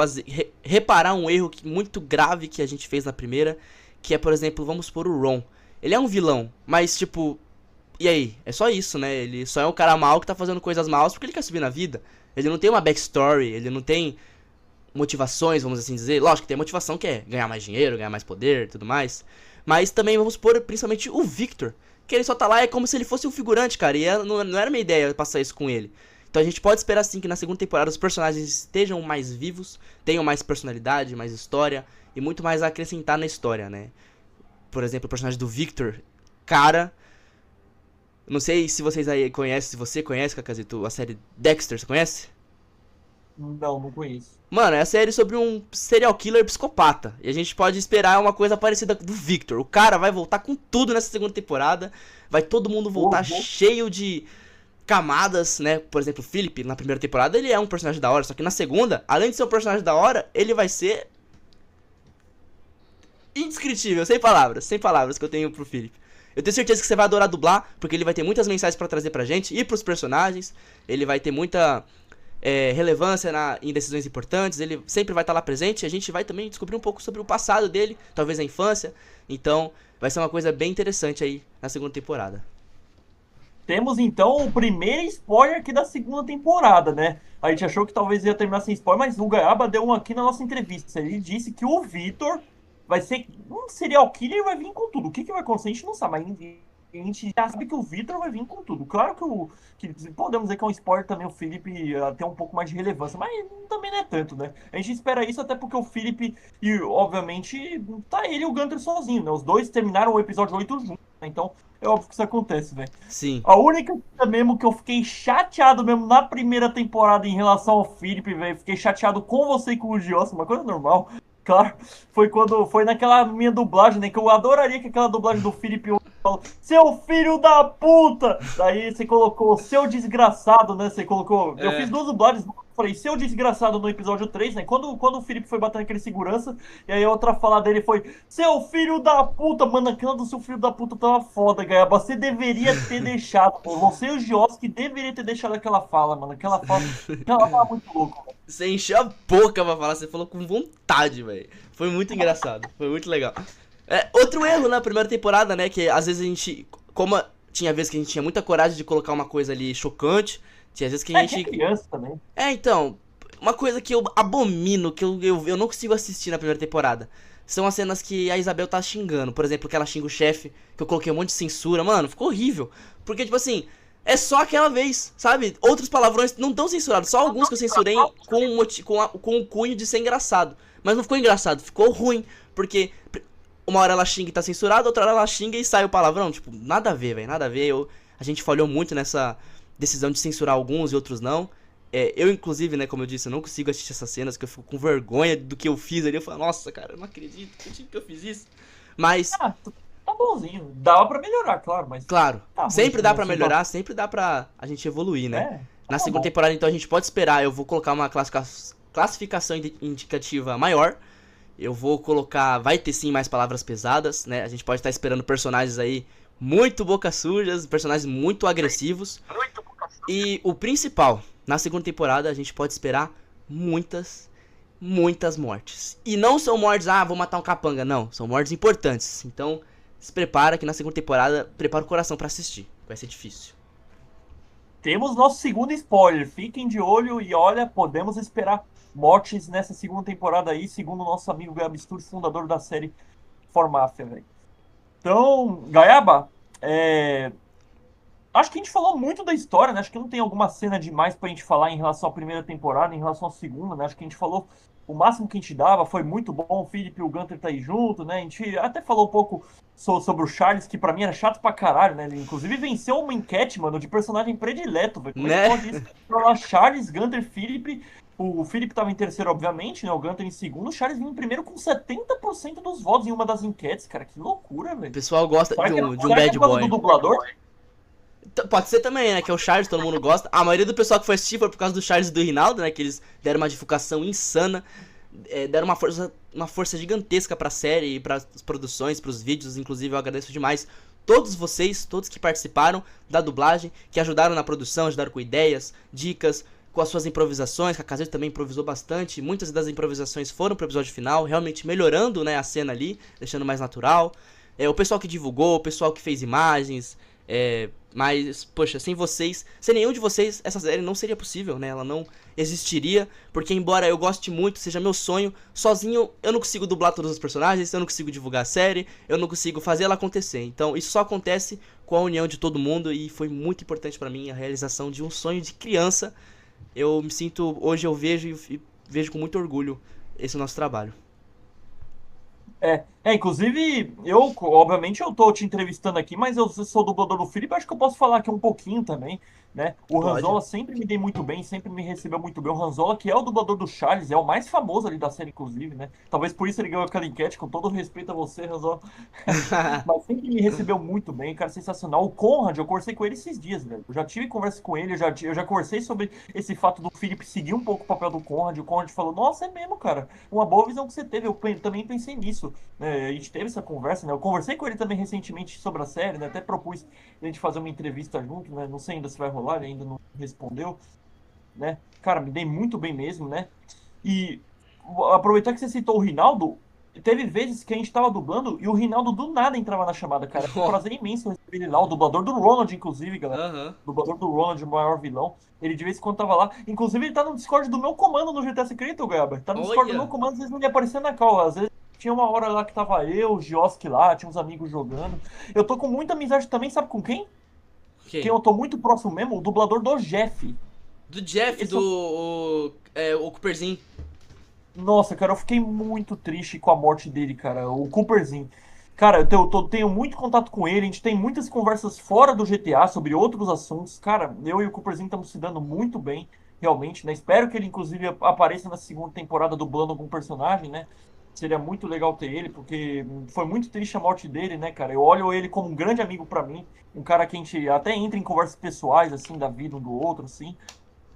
reparar um erro muito grave que a gente fez na primeira, que é, por exemplo, vamos supor o Ron. Ele é um vilão, mas tipo, e aí? É só isso, né? Ele só é um cara mau que tá fazendo coisas maus porque ele quer subir na vida. Ele não tem uma backstory, ele não tem motivações, vamos assim dizer. Lógico que tem motivação, que é ganhar mais dinheiro, ganhar mais poder e tudo mais. Mas também vamos supor, principalmente o Victor, que ele só tá lá, é como se ele fosse um figurante, cara. E não era minha ideia passar isso com ele. Então a gente pode esperar sim que na segunda temporada os personagens estejam mais vivos, tenham mais personalidade, mais história e muito mais a acrescentar na história, né? Por exemplo, o personagem do Victor, cara, não sei se vocês aí conhecem, se você conhece, Cacazito, a série Dexter, você conhece? Não conheço. Mano, é a série sobre um serial killer psicopata. E a gente pode esperar uma coisa parecida do Victor. O cara vai voltar com tudo nessa segunda temporada. Vai todo mundo voltar cheio de camadas, né? Por exemplo, o Philip, na primeira temporada, ele é um personagem da hora. Só que na segunda, além de ser um personagem da hora, ele vai ser indescritível, sem palavras que eu tenho pro Philip. Eu tenho certeza que você vai adorar dublar, porque ele vai ter muitas mensagens pra trazer pra gente e pros personagens. Ele vai ter muita relevância em decisões importantes, ele sempre vai estar lá presente. A gente vai também descobrir um pouco sobre o passado dele, talvez a infância. Então, vai ser uma coisa bem interessante aí na segunda temporada. Temos então o primeiro spoiler aqui da segunda temporada, né? A gente achou que talvez ia terminar sem spoiler, mas o Gaiaba deu um aqui na nossa entrevista. Ele disse que o Victor vai ser um serial killer e vai vir com tudo. O que vai acontecer a gente não sabe, mas a gente já sabe que o Victor vai vir com tudo. Claro que podemos dizer que é um spoiler também o Philip ter um pouco mais de relevância, mas também não é tanto, né? A gente espera isso até porque o Philip e, obviamente, tá ele e o Gunter sozinho, né? Os dois terminaram o episódio 8 juntos, né? Então é óbvio que isso acontece, velho. Sim. A única coisa mesmo que eu fiquei chateado mesmo na primeira temporada em relação ao Philip, velho, fiquei chateado com você e com o Giossi, uma coisa normal, claro, foi quando foi naquela minha dublagem, né, que eu adoraria que aquela dublagem do Philip falou, seu filho da puta! Daí você colocou seu desgraçado, né, você colocou, eu fiz duas dublagens, falei seu desgraçado no episódio 3, né, quando o Philip foi bater naquele segurança, e aí a outra fala dele foi, seu filho da puta, mano, aquela do seu filho da puta tava foda, Gaiaba, você deveria ter deixado, pô, você e o Gioski deveria ter deixado aquela fala, mano, aquela fala muito louca, velho. Você encheu a boca pra falar, você falou com vontade, velho. Foi muito engraçado, foi muito legal. Outro erro na primeira temporada, né, que às vezes a gente, como tinha vezes que a gente tinha muita coragem de colocar uma coisa ali chocante, tinha vezes que a gente... É criança também. Então, uma coisa que eu abomino, que eu não consigo assistir na primeira temporada, são as cenas que a Isabel tá xingando. Por exemplo, que ela xinga o chefe, que eu coloquei um monte de censura. Mano, ficou horrível. Porque, tipo assim, é só aquela vez, sabe? Outros palavrões não estão censurados. Só alguns que eu censurei com o cunho de ser engraçado. Mas não ficou engraçado, ficou ruim. Porque uma hora ela xinga e tá censurado, outra hora ela xinga e sai o palavrão. Tipo, nada a ver, velho, nada a ver. A gente falhou muito nessa decisão de censurar alguns e outros não. Eu, inclusive, né, como eu disse, eu não consigo assistir essas cenas, que eu fico com vergonha do que eu fiz ali. Eu falo, nossa, cara, eu não acredito que eu fiz isso. Mas... tá bonzinho. Dava pra melhorar, claro, mas... Claro, tá sempre dá pra melhorar, sempre dá pra a gente evoluir, né? Na segunda temporada, então, a gente pode esperar. Eu vou colocar uma classificação indicativa maior. Eu vou colocar... Vai ter, sim, mais palavras pesadas, né? A gente pode estar esperando personagens aí muito boca sujas, personagens muito agressivos. E o principal, na segunda temporada, a gente pode esperar muitas mortes. E não são mortes, vou matar um capanga. Não, são mortes importantes. Então, se prepara que na segunda temporada, prepara o coração pra assistir. Vai ser difícil. Temos nosso segundo spoiler. Fiquem de olho e olha, podemos esperar mortes nessa segunda temporada aí, segundo o nosso amigo Gabstur, fundador da série For Mafia, velho. Então, Gaiaba, acho que a gente falou muito da história, né? Acho que não tem alguma cena demais pra gente falar em relação à primeira temporada, em relação à segunda, né? Acho que a gente falou o máximo que a gente dava, foi muito bom, o Philip e o Gunter tá aí junto, né? A gente até falou um pouco sobre o Charles, que pra mim era chato pra caralho, né? Ele, inclusive, venceu uma enquete, mano, de personagem predileto, velho. Como é que pode isso? Lá, Charles, Gunter, Philip... O Philip tava em terceiro, obviamente, né? O Gunter em segundo. O Charles vinha em primeiro com 70% dos votos em uma das enquetes, cara. Que loucura, velho. O pessoal gosta de um bad boy. Do dublador? Pode ser também, né? Que é o Charles, todo mundo gosta. A maioria do pessoal que foi assistir foi por causa do Charles e do Rinaldo, né? Que eles deram uma divulgação insana. Deram uma força gigantesca pra série e pras produções, pros vídeos. Inclusive, eu agradeço demais todos vocês, todos que participaram da dublagem, que ajudaram na produção, ajudaram com ideias, dicas, com as suas improvisações, que a Cacazito também improvisou bastante. Muitas das improvisações foram pro episódio final, realmente melhorando, né, a cena ali, deixando mais natural. O pessoal que divulgou, o pessoal que fez imagens, Mas, poxa, sem vocês, sem nenhum de vocês, essa série não seria possível, né? Ela não existiria, porque embora eu goste muito, seja meu sonho, sozinho eu não consigo dublar todos os personagens, eu não consigo divulgar a série, eu não consigo fazer ela acontecer. Então, isso só acontece com a união de todo mundo e foi muito importante pra mim a realização de um sonho de criança. Eu me sinto, hoje eu vejo e vejo com muito orgulho esse nosso trabalho. Inclusive, obviamente, eu tô te entrevistando aqui, mas eu sou dublador do Felipe, acho que eu posso falar aqui um pouquinho também, né? O Pode. Ranzola sempre me dei muito bem, sempre me recebeu muito bem. O Ranzola, que é o dublador do Charles, é o mais famoso ali da série, inclusive, né? Talvez por isso ele ganhou aquela enquete, com todo respeito a você, Ranzola. Mas sempre me recebeu muito bem, cara, sensacional. O Conrad, eu conversei com ele esses dias, velho. Eu já tive conversa com ele, eu já conversei sobre esse fato do Felipe seguir um pouco o papel do Conrad. O Conrad falou, nossa, é mesmo, cara. Uma boa visão que você teve. Eu também pensei nisso. A gente teve essa conversa, né? Eu conversei com ele também recentemente sobre a série, né? Até propus a gente fazer uma entrevista junto, né? Não sei ainda se vai rolar, ele ainda não respondeu, né? Cara, me dei muito bem mesmo, né? E aproveitar que você citou o Rinaldo, teve vezes que a gente tava dublando e o Rinaldo do nada entrava na chamada, cara. Foi um prazer imenso receber ele lá, o dublador do Ronald, inclusive, galera. Aham. O dublador do Ronald, o maior vilão. Ele de vez em quando tava lá. Inclusive, ele tá no Discord do meu comando no GTA Secreto, Gaba. Tá no Discord do meu Olha. comando, às vezes não ia aparecer na call. Às vezes tinha uma hora lá que tava eu, o Gioski lá, tinha uns amigos jogando. Eu tô com muita amizade também, sabe com quem? Quem Quem? eu tô muito próximo mesmo? O dublador do Jeff. Do Jeff, Esse o Cooperzinho. Nossa, cara, eu fiquei muito triste com a morte dele, cara. O Cooperzinho. Cara, tenho muito contato com ele, a gente tem muitas conversas fora do GTA sobre outros assuntos. Cara, eu e o Cooperzinho estamos se dando muito bem, realmente, né? Espero que ele, inclusive, apareça na segunda temporada dublando algum personagem, né? Seria muito legal ter ele, porque foi muito triste a morte dele, né, cara? Eu olho ele como um grande amigo pra mim, um cara que a gente até entra em conversas pessoais, assim, da vida um do outro, assim.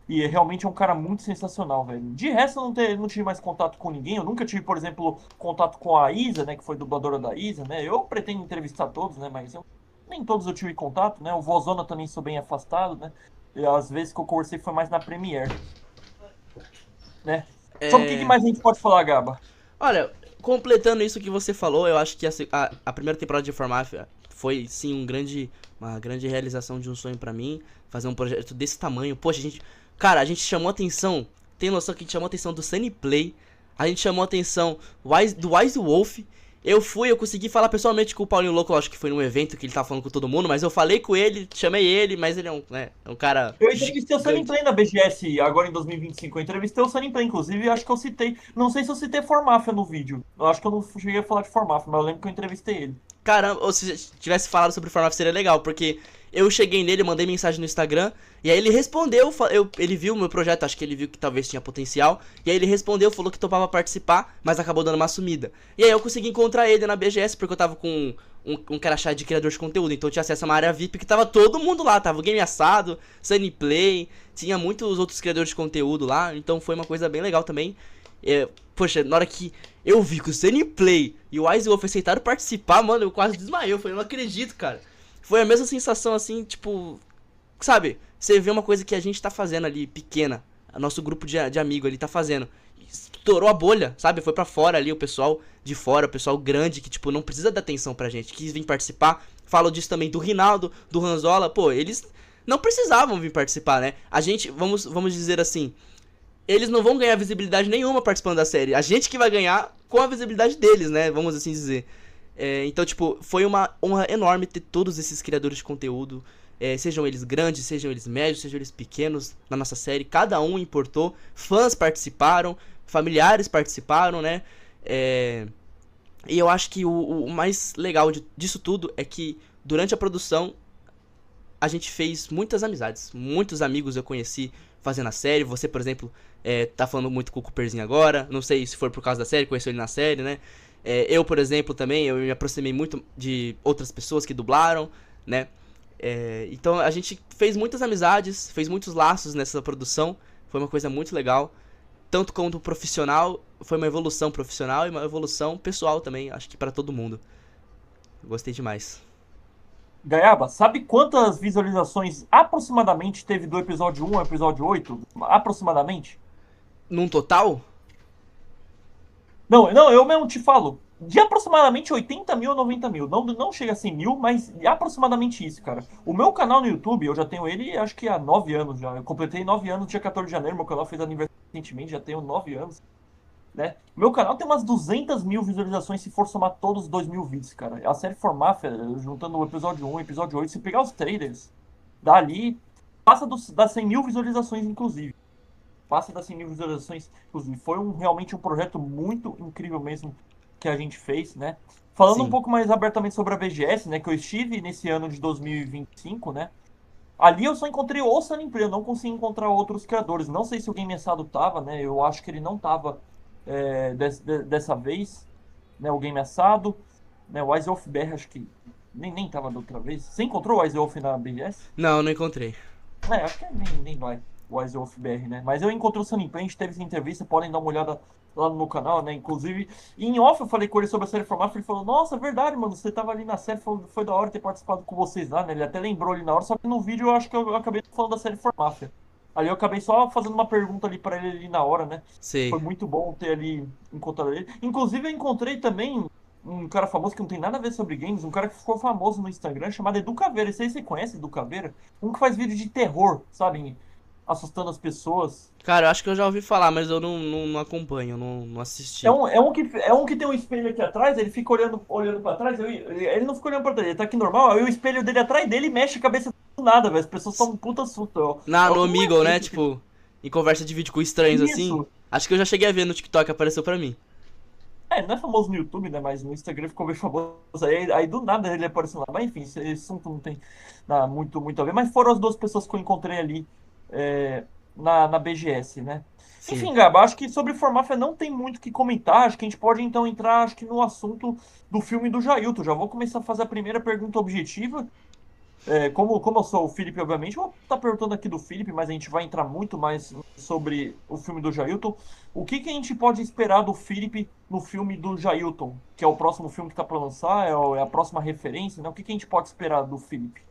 E realmente é um cara muito sensacional, velho. De resto, eu não tive mais contato com ninguém. Eu nunca tive, por exemplo, contato com a Isa, né? Que foi dubladora da Isa, né? Eu pretendo entrevistar todos, né? Mas nem todos eu tive contato, né? O Vozona também sou bem afastado, né? E às vezes que eu conversei foi mais na Premiere, né? Sobre o que É... mais a gente pode falar, Gaba? Olha, completando isso que você falou, eu acho que a primeira temporada de Formáfia foi, sim, uma grande realização de um sonho pra mim. Fazer um projeto desse tamanho. Poxa, cara, a gente chamou atenção. Tem noção que a gente chamou atenção do Sunny Play. A gente chamou atenção do Wise Wolf. Eu consegui falar pessoalmente com o Paulinho Louco, acho que foi num evento que ele tava falando com todo mundo, mas eu falei com ele, chamei ele, mas ele é um cara Eu entrevistei o Sunny gigante. Play na BGS agora em 2025. Eu entrevistei o Sunny Play, inclusive, e acho que eu citei. Não sei se eu citei Formáfia no vídeo. Eu acho que eu não cheguei a falar de Formáfia, mas eu lembro que eu entrevistei ele. Caramba, ou se tivesse falado sobre Formáfia seria legal, porque eu cheguei nele, mandei mensagem no Instagram, e aí ele respondeu, ele viu o meu projeto, acho que ele viu que talvez tinha potencial, e aí ele respondeu, falou que topava participar, mas acabou dando uma sumida. E aí eu consegui encontrar ele na BGS, porque eu tava com um crachá de criador de conteúdo, então eu tinha acesso a uma área VIP que tava todo mundo lá, tava o Game Assado, Sunny Play, tinha muitos outros criadores de conteúdo lá, então foi uma coisa bem legal também. Poxa, na hora que eu vi que o Sunny Play e o Wise Wolf aceitaram participar, mano, eu quase desmaiei, eu falei, não acredito, cara. Foi a mesma sensação, assim, tipo, sabe, você vê uma coisa que a gente tá fazendo ali, pequena, o nosso grupo de amigo ali tá fazendo, estourou a bolha, sabe, foi pra fora ali, o pessoal de fora, o pessoal grande, que, tipo, não precisa dar atenção pra gente, quis vir participar. Falo disso também do Rinaldo, do Ranzola, pô, eles não precisavam vir participar, né, a gente, vamos dizer assim, eles não vão ganhar visibilidade nenhuma participando da série. A gente que vai ganhar com a visibilidade deles, né? Vamos assim dizer. Então, tipo, foi uma honra enorme ter todos esses criadores de conteúdo. Sejam eles grandes, sejam eles médios, sejam eles pequenos na nossa série. Cada um importou. Fãs participaram, familiares participaram, né? E eu acho que o mais legal disso tudo é que durante a produção a gente fez muitas amizades. Muitos amigos eu conheci fazendo a série. Você, por exemplo, tá falando muito com o Cooperzinho agora. Não sei se foi por causa da série, conheceu ele na série, né? Eu, por exemplo, também, eu me aproximei muito de outras pessoas que dublaram, né? Então a gente fez muitas amizades, fez muitos laços nessa produção. Foi uma coisa muito legal. Tanto quanto profissional, foi uma evolução profissional e uma evolução pessoal também, acho que pra todo mundo. Gostei demais. Gaiaba, sabe quantas visualizações aproximadamente teve do episódio 1 ao episódio 8? Aproximadamente? Num total? Não, eu mesmo te falo. de aproximadamente 80 mil a 90 mil. Não chega a 100 mil, mas é aproximadamente isso, cara. O meu canal no YouTube, eu já tenho ele acho que há 9 anos já. Eu completei 9 anos, dia 14 de janeiro, meu canal fez aniversário recentemente, já tenho 9 anos. Né? Meu canal tem umas 200 mil visualizações se for somar todos os 2 mil vídeos, cara. A série For Mafia, juntando o episódio 1 e o episódio 8, se pegar os trailers, dali, passa das 100 mil visualizações, inclusive. Passa das 100 mil visualizações, inclusive. Foi realmente um projeto muito incrível mesmo que a gente fez, né? Falando um Sim. pouco mais abertamente sobre a BGS, né? Que eu estive nesse ano de 2025, né? Ali eu só encontrei o Sunny Play, eu não consegui encontrar outros criadores. Não sei se o Game Assado tava, né? Eu acho que ele não tava dessa vez, né? O Game Assado, né? O Wise Wolf BR, acho que nem tava da outra vez. Você encontrou o Wise Wolf na BGS? Não, não encontrei. Acho que nem vai o Wise Wolf BR, né? Mas eu encontrei o Sunny Play, a gente teve essa entrevista, podem dar uma olhada lá no meu canal, né? Inclusive, em off eu falei com ele sobre a série Formato, ele falou, nossa, é verdade, mano, você tava ali na série, foi da hora ter participado com vocês lá, né? Ele até lembrou ali na hora, só que no vídeo eu acho que eu acabei falando da série Formáfia. Ali eu acabei só fazendo uma pergunta ali pra ele ali na hora, né? Foi Sei. muito bom ter ali encontrado ele. Inclusive eu encontrei também um cara famoso que não tem nada a ver sobre games, um cara que ficou famoso no Instagram, chamado Edu Caveira. Esse aí você conhece, Edu Caveira? Um que faz vídeo de terror, sabe? Assustando as pessoas. Cara, eu acho que eu já ouvi falar, mas eu não acompanho, não É assisti. um, é, um que, é um que tem um espelho aqui atrás, ele fica olhando pra trás, ele não fica olhando pra trás, ele tá aqui normal, aí o espelho dele atrás dele mexe a cabeça do nada, velho. As pessoas tomam um puta susto. É No o que mais Omegle, tem né? esse tipo. Tipo, em conversa de vídeo com estranhos assim. Isso. Acho que eu já cheguei a ver no TikTok, apareceu pra mim. Não é famoso no YouTube, né? Mas no Instagram ficou bem famoso. Aí do nada ele apareceu lá. Mas enfim, esse assunto não tem muito a ver. Mas foram as duas pessoas que eu encontrei ali é, na BGS, né? Sim. Enfim, Gaba, acho que sobre Formáfia não tem muito o que comentar. Acho que a gente pode então entrar, acho que no assunto do filme do Jailton. Já vou começar a fazer a primeira pergunta objetiva. Como eu sou o Felipe, obviamente, eu vou estar perguntando aqui do Felipe, mas a gente vai entrar muito mais sobre o filme do Jailton. O que a gente pode esperar do Felipe no filme do Jailton, que é o próximo filme que está para lançar, é a próxima referência, né? O que a gente pode esperar do Felipe?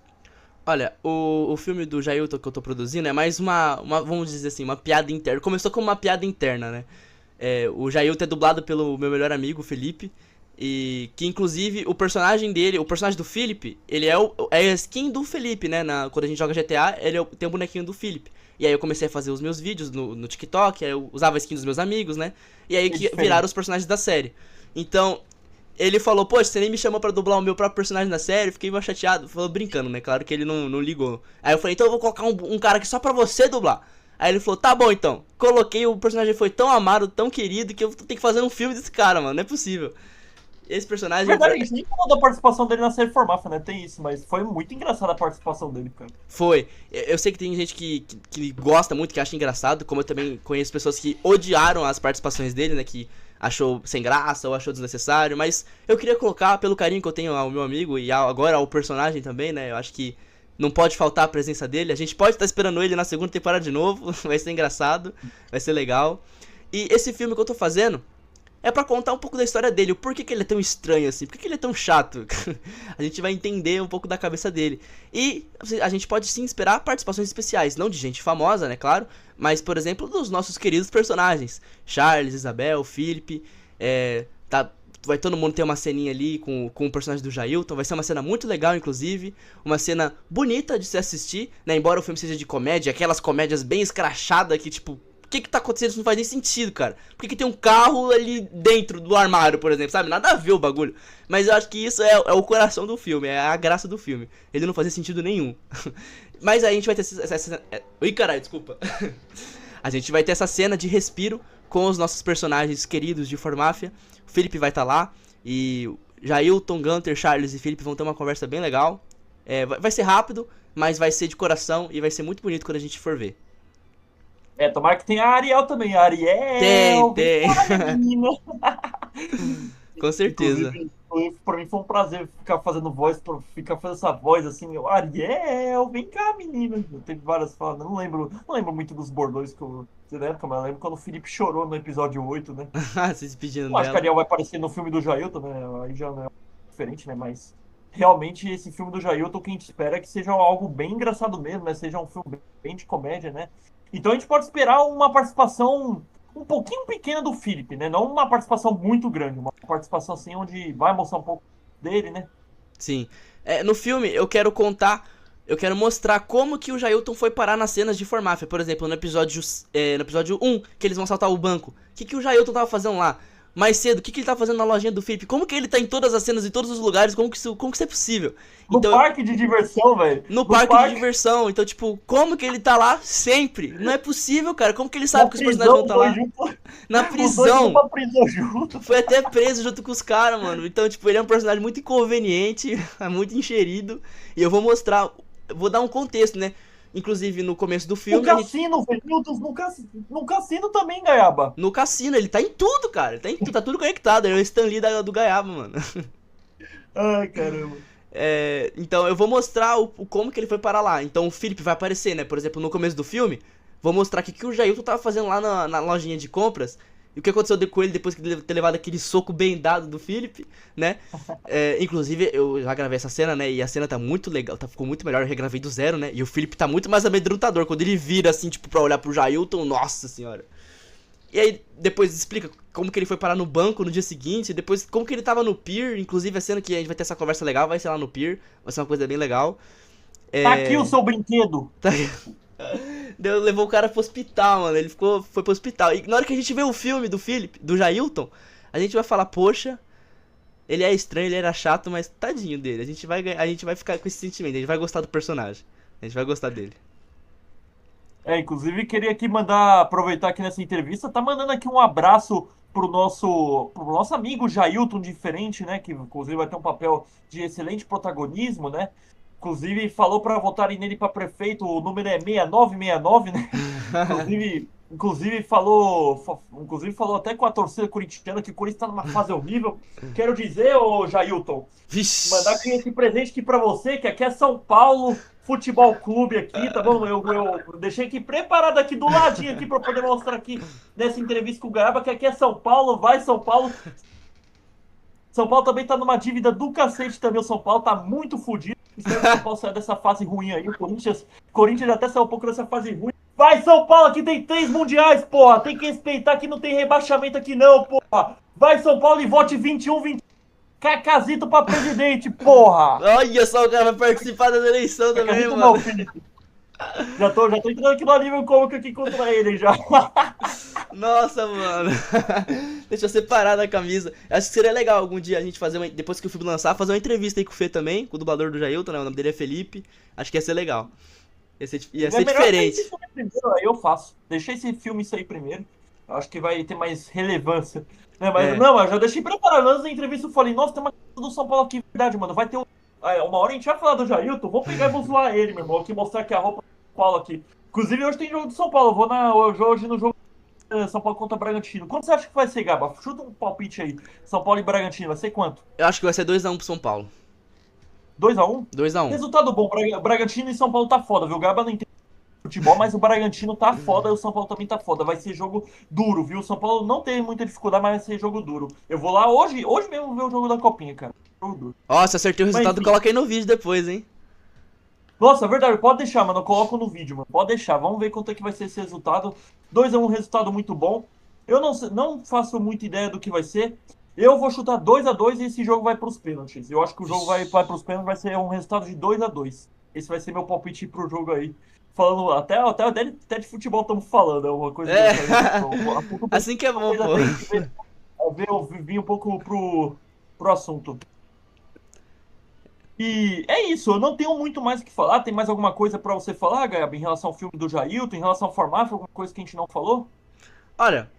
Olha, o filme do Jailton que eu tô produzindo é mais vamos dizer assim, uma piada interna. Começou como uma piada interna, né? O Jailton é dublado pelo meu melhor amigo, o Felipe. E que inclusive o personagem dele, o personagem do Felipe, ele é a skin do Felipe, né? Quando a gente joga GTA, tem o bonequinho do Felipe. E aí eu comecei a fazer os meus vídeos no TikTok, aí eu usava a skin dos meus amigos, né? E aí É que viraram diferente. os personagens da série. Então, ele falou, poxa, você nem me chamou pra dublar o meu próprio personagem na série, fiquei meio chateado. Falou brincando, né? Claro que ele não ligou. Aí eu falei, então eu vou colocar um cara aqui só pra você dublar. Aí ele falou, tá bom então. Coloquei, o personagem foi tão amado, tão querido, que eu tenho que fazer um filme desse cara, mano. Não é possível. Esse personagem Verdade, a gente nem falou da participação dele na série Formáfia, né? Tem isso, mas foi muito engraçada a participação dele, cara. foi. Eu sei que tem gente que gosta muito, que acha engraçado, como eu também conheço pessoas que odiaram as participações dele, né? Que achou sem graça ou achou desnecessário, mas eu queria colocar, pelo carinho que eu tenho ao meu amigo e agora ao personagem também, né? Eu acho que não pode faltar a presença dele. A gente pode estar esperando ele na segunda temporada de novo, vai ser engraçado, vai ser legal. E esse filme que eu tô fazendo é pra contar um pouco da história dele, o porquê que ele é tão estranho assim, por que ele é tão chato. A gente vai entender um pouco da cabeça dele. E a gente pode sim esperar participações especiais, não de gente famosa, né, claro, mas, por exemplo, dos nossos queridos personagens. Charles, Isabel, Philip, vai todo mundo ter uma ceninha ali com o personagem do Jailton, vai ser uma cena muito legal, inclusive, uma cena bonita de se assistir, né, embora o filme seja de comédia, aquelas comédias bem escrachadas que, tipo, o que tá acontecendo? Isso não faz nem sentido, cara. Por que tem um carro ali dentro do armário, por exemplo, sabe? Nada a ver o bagulho. Mas eu acho que isso é o coração do filme, é a graça do filme. Ele não fazia sentido nenhum. Mas aí a gente vai ter essa. Ih, caralho, desculpa. A gente vai ter essa cena de respiro com os nossos personagens queridos de Formáfia. O Felipe vai estar lá. E Jailton, Gunter, Charles e Felipe vão ter uma conversa bem legal. Vai ser rápido, mas vai ser de coração e vai ser muito bonito quando a gente for ver. Tomara que tenha a Ariel também. A Tem, Ariel, vem tem. cá, menina. Com certeza. Inclusive, pra mim foi um prazer ficar fazendo ficar fazendo essa voz assim, Ariel, vem cá, menina. Teve várias falas, não lembro muito dos bordões que eu na época, mas eu lembro quando o Felipe chorou no episódio 8, né? Se despedindo Eu acho que a dela. Ariel vai aparecer no filme do Jailton, né? Aí já não é diferente, né? Mas realmente esse filme do Jailton, o que a gente espera é que seja algo bem engraçado mesmo, né? Seja um filme bem de comédia, né? Então a gente pode esperar uma participação um pouquinho pequena do Philip, né? Não uma participação muito grande, uma participação assim onde vai mostrar um pouco dele, né? Sim. No filme, eu quero mostrar como que o Jailton foi parar nas cenas de Formáfia. Por exemplo, no episódio 1, que eles vão assaltar o banco. O que o Jailton tava fazendo lá? Mais cedo, o que ele tava fazendo na lojinha do Felipe? Como que ele tá em todas as cenas, em todos os lugares? Como que isso é possível? No parque de diversão, velho. No parque de diversão. Então, tipo, como que ele tá lá sempre? Não é possível, cara. Como que ele sabe que os personagens vão estar lá? Na prisão. Pra prisão junto. Foi até preso junto com os caras, mano. Então, tipo, ele é um personagem muito inconveniente, muito encherido. E eu vou mostrar, vou dar um contexto, né? Inclusive, no começo do filme... No cassino, velho. No cassino também, Gaiaba. No cassino, ele tá em tudo, cara. Ele tá em tudo, tá tudo conectado. Ele é o Stan Lee do Gaiaba, mano. Ai, caramba. Então, eu vou mostrar como que ele foi parar lá. Então, o Philip vai aparecer, né? Por exemplo, no começo do filme, vou mostrar que o Jailton tava fazendo lá na lojinha de compras. E o que aconteceu com ele depois que ele ter levado aquele soco bem dado do Philip, né? Inclusive, eu já gravei essa cena, né? E a cena tá muito legal, ficou muito melhor. Eu regravei do zero, né? E o Philip tá muito mais amedrontador. Quando ele vira, assim, tipo, pra olhar pro Jailton, nossa senhora. E aí, depois explica como que ele foi parar no banco no dia seguinte. Depois, como que ele tava no pier. Inclusive, a cena que a gente vai ter essa conversa legal vai ser lá no pier. Vai ser uma coisa bem legal. Tá aqui o seu brinquedo. Tá aqui. Levou o cara pro hospital, mano. Ele foi pro hospital. E na hora que a gente vê o filme do Philip, do Jailton, a gente vai falar, poxa, ele é estranho, ele era chato, mas tadinho dele. A gente vai ficar com esse sentimento, a gente vai gostar do personagem. A gente vai gostar dele. Inclusive queria aqui aproveitar aqui nessa entrevista, tá mandando aqui um abraço pro nosso amigo Jailton Diferente, né? Que inclusive vai ter um papel de excelente protagonismo, né? Inclusive, falou para votarem nele para prefeito, o número é 6969, né? Inclusive falou até com a torcida corintiana que o Corinthians tá numa fase horrível. Quero dizer, ô Jailton, mandar aqui esse presente aqui para você, que aqui é São Paulo Futebol Clube aqui, tá bom? Eu deixei aqui preparado aqui do ladinho aqui para poder mostrar aqui nessa entrevista com o Gaiaba, que aqui é São Paulo, vai São Paulo. São Paulo também tá numa dívida do cacete também, o São Paulo tá muito fodido. Espero que o São Paulo saia dessa fase ruim aí. O Corinthians até saiu um pouco dessa fase ruim. Vai, São Paulo, aqui tem 3 mundiais, porra. Tem que respeitar que não tem rebaixamento aqui não, porra. Vai, São Paulo, e vote 21. Cacazito pra presidente, porra. Olha só, o cara vai participar da eleição também, mano. Não, Felipe. Já tô entrando aqui no nível cômico aqui contra ele já. Nossa, mano. Deixa eu separar da camisa. Acho que seria legal algum dia a gente fazer depois que o filme lançar, fazer uma entrevista aí com o Fê também, com o dublador do Jailton, né? O nome dele é Felipe. Acho que ia ser legal. Ia ser diferente. Esse filme primeiro, aí eu faço. Deixei esse filme sair primeiro. Acho que vai ter mais relevância. Né? Mas não, eu já deixei preparado. Antes da entrevista eu falei, nossa, tem uma coisa do São Paulo aqui, verdade, mano. Vai ter uma hora a gente vai falar do Jailton, vou pegar e vou zoar ele, meu irmão. Aqui mostrar aqui a roupa do São Paulo aqui. Inclusive hoje tem jogo do São Paulo. Eu vou hoje no jogo São Paulo contra Bragantino. Quanto você acha que vai ser, Gaba? Chuta um palpite aí. São Paulo e Bragantino, vai ser quanto? Eu acho que vai ser 2x1 pro São Paulo. 2x1? 2x1. Resultado bom. Bragantino e São Paulo tá foda, viu? O Gaba não entende futebol, mas o Bragantino tá foda e o São Paulo também tá foda. Vai ser jogo duro, viu? O São Paulo não tem muita dificuldade, mas vai ser jogo duro. Eu vou lá hoje mesmo ver o jogo da Copinha, cara. Jogo duro. Ó, se acertei o resultado, coloca aí no vídeo depois, hein? Nossa, é verdade, pode deixar, mano. Eu coloco no vídeo, mano. Pode deixar. Vamos ver quanto é que vai ser esse resultado. 2x1, resultado muito bom. Eu não faço muita ideia do que vai ser. Eu vou chutar 2x2 e esse jogo vai pros pênaltis. Eu acho que o jogo vai pros pênaltis, vai ser um resultado de 2x2. Esse vai ser meu palpite pro jogo aí. Falando, até de futebol estamos falando, é uma coisa... Assim que é bom, pô. Eu vim um pouco pro assunto. E é isso, eu não tenho muito mais o que falar. Tem mais alguma coisa pra você falar, Gabi, em relação ao filme do Jailton, em relação ao formato, alguma coisa que a gente não falou? Olha,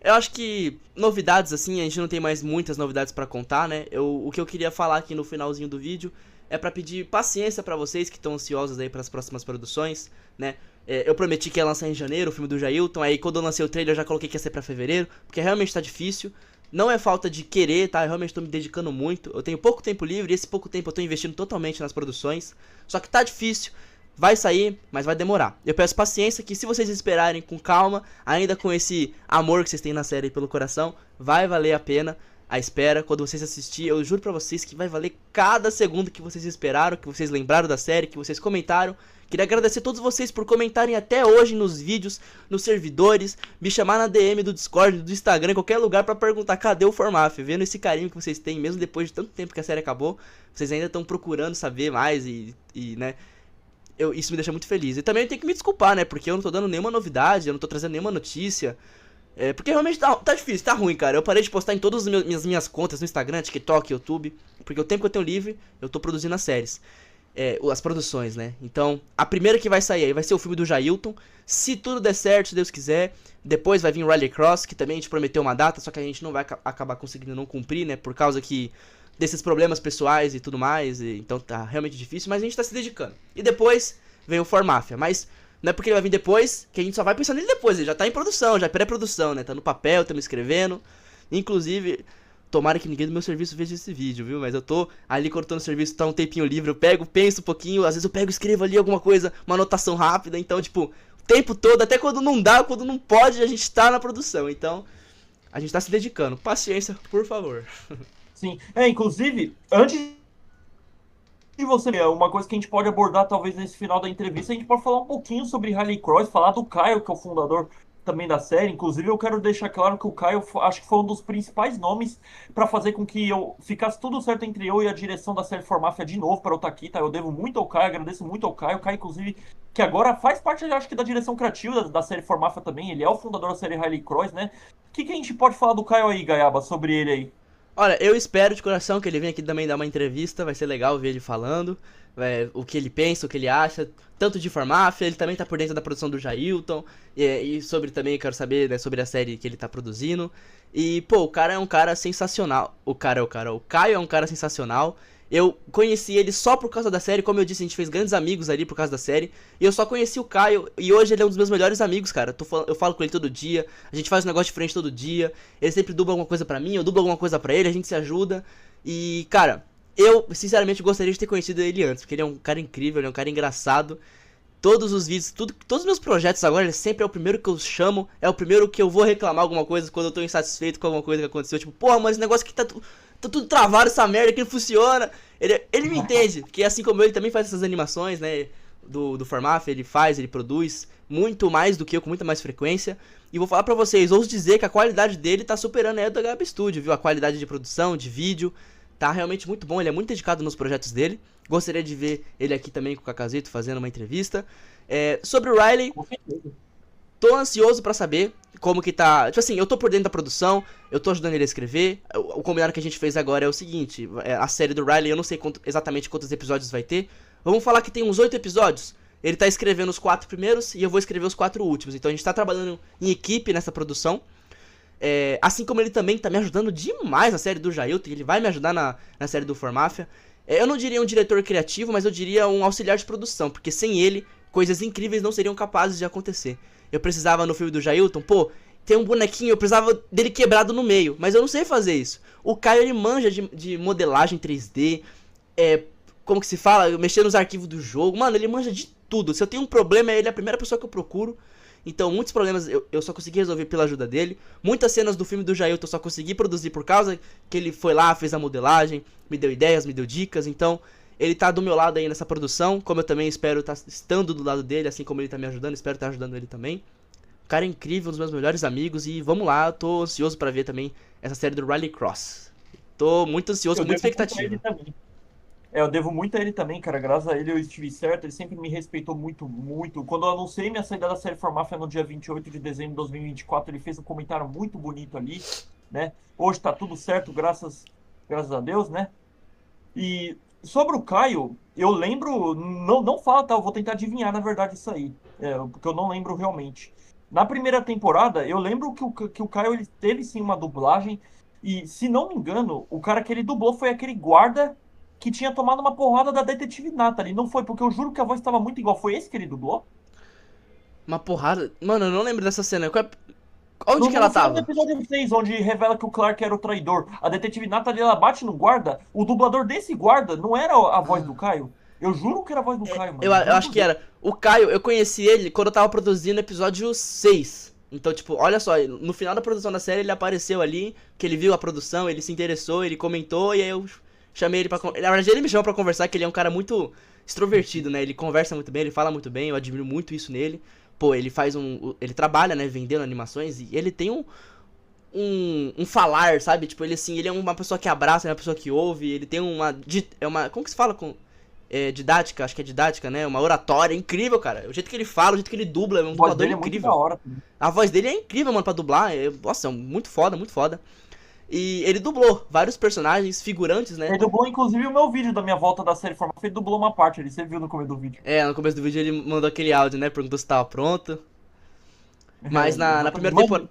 eu acho que novidades, assim, a gente não tem mais muitas novidades pra contar, né? O que eu queria falar aqui no finalzinho do vídeo é pra pedir paciência pra vocês que estão ansiosos aí pras próximas produções, né? Eu prometi que ia lançar em janeiro o filme do Jailton, aí quando eu lancei o trailer eu já coloquei que ia ser pra fevereiro, porque realmente tá difícil. Não é falta de querer, tá? Eu realmente tô me dedicando muito. Eu tenho pouco tempo livre e esse pouco tempo eu tô investindo totalmente nas produções. Só que tá difícil. Vai sair, mas vai demorar. Eu peço paciência que se vocês esperarem com calma, ainda com esse amor que vocês têm na série pelo coração, vai valer a pena a espera. Quando vocês assistirem, eu juro pra vocês que vai valer cada segundo que vocês esperaram, que vocês lembraram da série, que vocês comentaram, Queria agradecer a todos vocês por comentarem até hoje nos vídeos, nos servidores, me chamar na DM do Discord, do Instagram, em qualquer lugar pra perguntar cadê o Formáfia. Vendo esse carinho que vocês têm, mesmo depois de tanto tempo que a série acabou, vocês ainda estão procurando saber mais né, isso me deixa muito feliz. E também eu tenho que me desculpar, né, porque eu não tô dando nenhuma novidade, eu não tô trazendo nenhuma notícia. Porque realmente tá difícil, tá ruim, cara. Eu parei de postar em todas as minhas contas no Instagram, TikTok, YouTube, porque o tempo que eu tenho livre, eu tô produzindo as séries. As produções, né? Então, a primeira que vai sair aí vai ser o filme do Jailton. Se tudo der certo, se Deus quiser. Depois vai vir o Rallycross, que também a gente prometeu uma data, só que a gente não vai acabar conseguindo não cumprir, né? Por causa desses problemas pessoais e tudo mais. Então tá realmente difícil, mas a gente tá se dedicando. E depois vem o Formáfia. Mas não é porque ele vai vir depois que a gente só vai pensar nele depois. Ele já tá em produção, já é pré-produção, né? Tá no papel, estamos escrevendo. Inclusive, tomara que ninguém do meu serviço veja esse vídeo, viu? Mas eu tô ali cortando o serviço, tá um tempinho livre, eu pego, penso um pouquinho, às vezes eu pego e escrevo ali alguma coisa, uma anotação rápida, então, tipo, o tempo todo, até quando não dá, quando não pode, a gente tá na produção, então, a gente tá se dedicando. Paciência, por favor. Sim, inclusive, antes de você, uma coisa que a gente pode abordar talvez nesse final da entrevista, a gente pode falar um pouquinho sobre Rallycross, falar do Caio, que é o fundador também da série. Inclusive eu quero deixar claro que o Caio acho que foi um dos principais nomes para fazer com que eu ficasse tudo certo entre eu e a direção da série Formáfia de novo para eu estar aqui, tá? Eu devo muito ao Caio, agradeço muito ao Caio. O Caio, inclusive, que agora faz parte, acho que, da direção criativa da série Formáfia também. Ele é o fundador da série Rallycross, né? O que a gente pode falar do Caio aí, Gaiaba, sobre ele aí? Olha, eu espero de coração que ele venha aqui também dar uma entrevista, vai ser legal ver ele falando, o que ele pensa, o que ele acha, tanto de Formáfia, ele também tá por dentro da produção do Jailton, e sobre também, quero saber, né, sobre a série que ele tá produzindo, e, pô, o cara é um cara sensacional, o Caio é um cara sensacional. Eu conheci ele só por causa da série, como eu disse, a gente fez grandes amigos ali por causa da série. E eu só conheci o Caio, e hoje ele é um dos meus melhores amigos, cara. Eu falo com ele todo dia, a gente faz um negócio diferente todo dia. Ele sempre dubla alguma coisa pra mim, eu dublo alguma coisa pra ele, a gente se ajuda. E, cara, eu sinceramente gostaria de ter conhecido ele antes, porque ele é um cara incrível, ele é um cara engraçado. Todos os vídeos, todos os meus projetos agora, ele sempre é o primeiro que eu chamo, é o primeiro que eu vou reclamar alguma coisa quando eu tô insatisfeito com alguma coisa que aconteceu. Tipo, porra, mas esse negócio aqui tá tudo travado, essa merda que não funciona. Ele me entende, porque assim como ele também faz essas animações, né, do Formáfia, ele produz muito mais do que eu, com muita mais frequência. E vou falar pra vocês, ouso dizer que a qualidade dele tá superando a do HB Studio, viu? A qualidade de produção, de vídeo, tá realmente muito bom, ele é muito dedicado nos projetos dele. Gostaria de ver ele aqui também com o Cacazito fazendo uma entrevista. Sobre o Riley, tô ansioso pra saber como que tá. Tipo assim, eu tô por dentro da produção, eu tô ajudando ele a escrever. O combinado que a gente fez agora é o seguinte: a série do Riley, eu não sei exatamente quantos episódios vai ter. Vamos falar que tem uns 8 episódios. Ele tá escrevendo os 4 primeiros e eu vou escrever os 4 últimos. Então a gente tá trabalhando em equipe nessa produção. Assim como ele também tá me ajudando demais na série do Jailton, ele vai me ajudar na série do Formáfia. Eu não diria um diretor criativo, mas eu diria um auxiliar de produção, porque sem ele, coisas incríveis não seriam capazes de acontecer. Eu precisava no filme do Jailton, tem um bonequinho, eu precisava dele quebrado no meio, mas eu não sei fazer isso. O Caio, ele manja de modelagem 3D, como que se fala, mexer nos arquivos do jogo, mano, ele manja de tudo. Se eu tenho um problema, ele é a primeira pessoa que eu procuro. Então, muitos problemas eu só consegui resolver pela ajuda dele. Muitas cenas do filme do Jailton eu só consegui produzir por causa que ele foi lá, fez a modelagem, me deu ideias, me deu dicas. Então, ele tá do meu lado aí nessa produção, como eu também espero estar estando do lado dele, assim como ele tá me ajudando, espero estar ajudando ele também. O cara é incrível, um dos meus melhores amigos, e vamos lá, eu tô ansioso pra ver também essa série do Rallycross. Tô muito ansioso, com muita expectativa. Eu devo muito a ele também, cara. Graças a ele eu estive certo. Ele sempre me respeitou muito, muito. Quando eu anunciei minha saída da série Formáfia no dia 28 de dezembro de 2024, ele fez um comentário muito bonito ali, né? Hoje tá tudo certo, graças a Deus, né? E sobre o Caio, eu lembro... Não fala, tá? Eu vou tentar adivinhar, na verdade, isso aí. Porque eu não lembro realmente. Na primeira temporada, eu lembro que o Caio, ele teve sim uma dublagem. E, se não me engano, o cara que ele dublou foi aquele guarda que tinha tomado uma porrada da Detetive Natalie. Não foi, porque eu juro que a voz estava muito igual. Foi esse que ele dublou? Uma porrada? Mano, eu não lembro dessa cena. Onde que ela tava? No episódio 6, onde revela que o Clark era o traidor. A Detetive Natalie, ela bate no guarda. O dublador desse guarda não era a voz do Caio. Eu juro que era a voz do Caio, mano. Eu acho que era. O Caio, eu conheci ele quando eu tava produzindo o episódio 6. Então, tipo, olha só, no final da produção da série ele apareceu ali, que ele viu a produção, ele se interessou, ele comentou, e aí eu chamei ele pra... Na verdade, ele me chamou pra conversar, que ele é um cara muito extrovertido, né? Ele conversa muito bem, ele fala muito bem, eu admiro muito isso nele. Pô, ele ele trabalha, né, vendendo animações e ele tem um falar, sabe? Tipo, ele assim, ele é uma pessoa que abraça, é uma pessoa que ouve, ele tem como que se fala com didática, acho que é didática, né? Uma oratória incrível, cara. O jeito que ele fala, o jeito que ele dubla, é um A voz dublador dele é muito incrível. da hora também. A voz dele é incrível, mano, pra dublar. Nossa, muito foda, muito foda. E ele dublou vários personagens, figurantes, né? Ele dublou, inclusive, o meu vídeo da minha volta da série Formáfia, ele dublou uma parte ali, você viu no começo do vídeo. No começo do vídeo ele mandou aquele áudio, né? Perguntou se tava pronto. Mas na primeira Mano, temporada.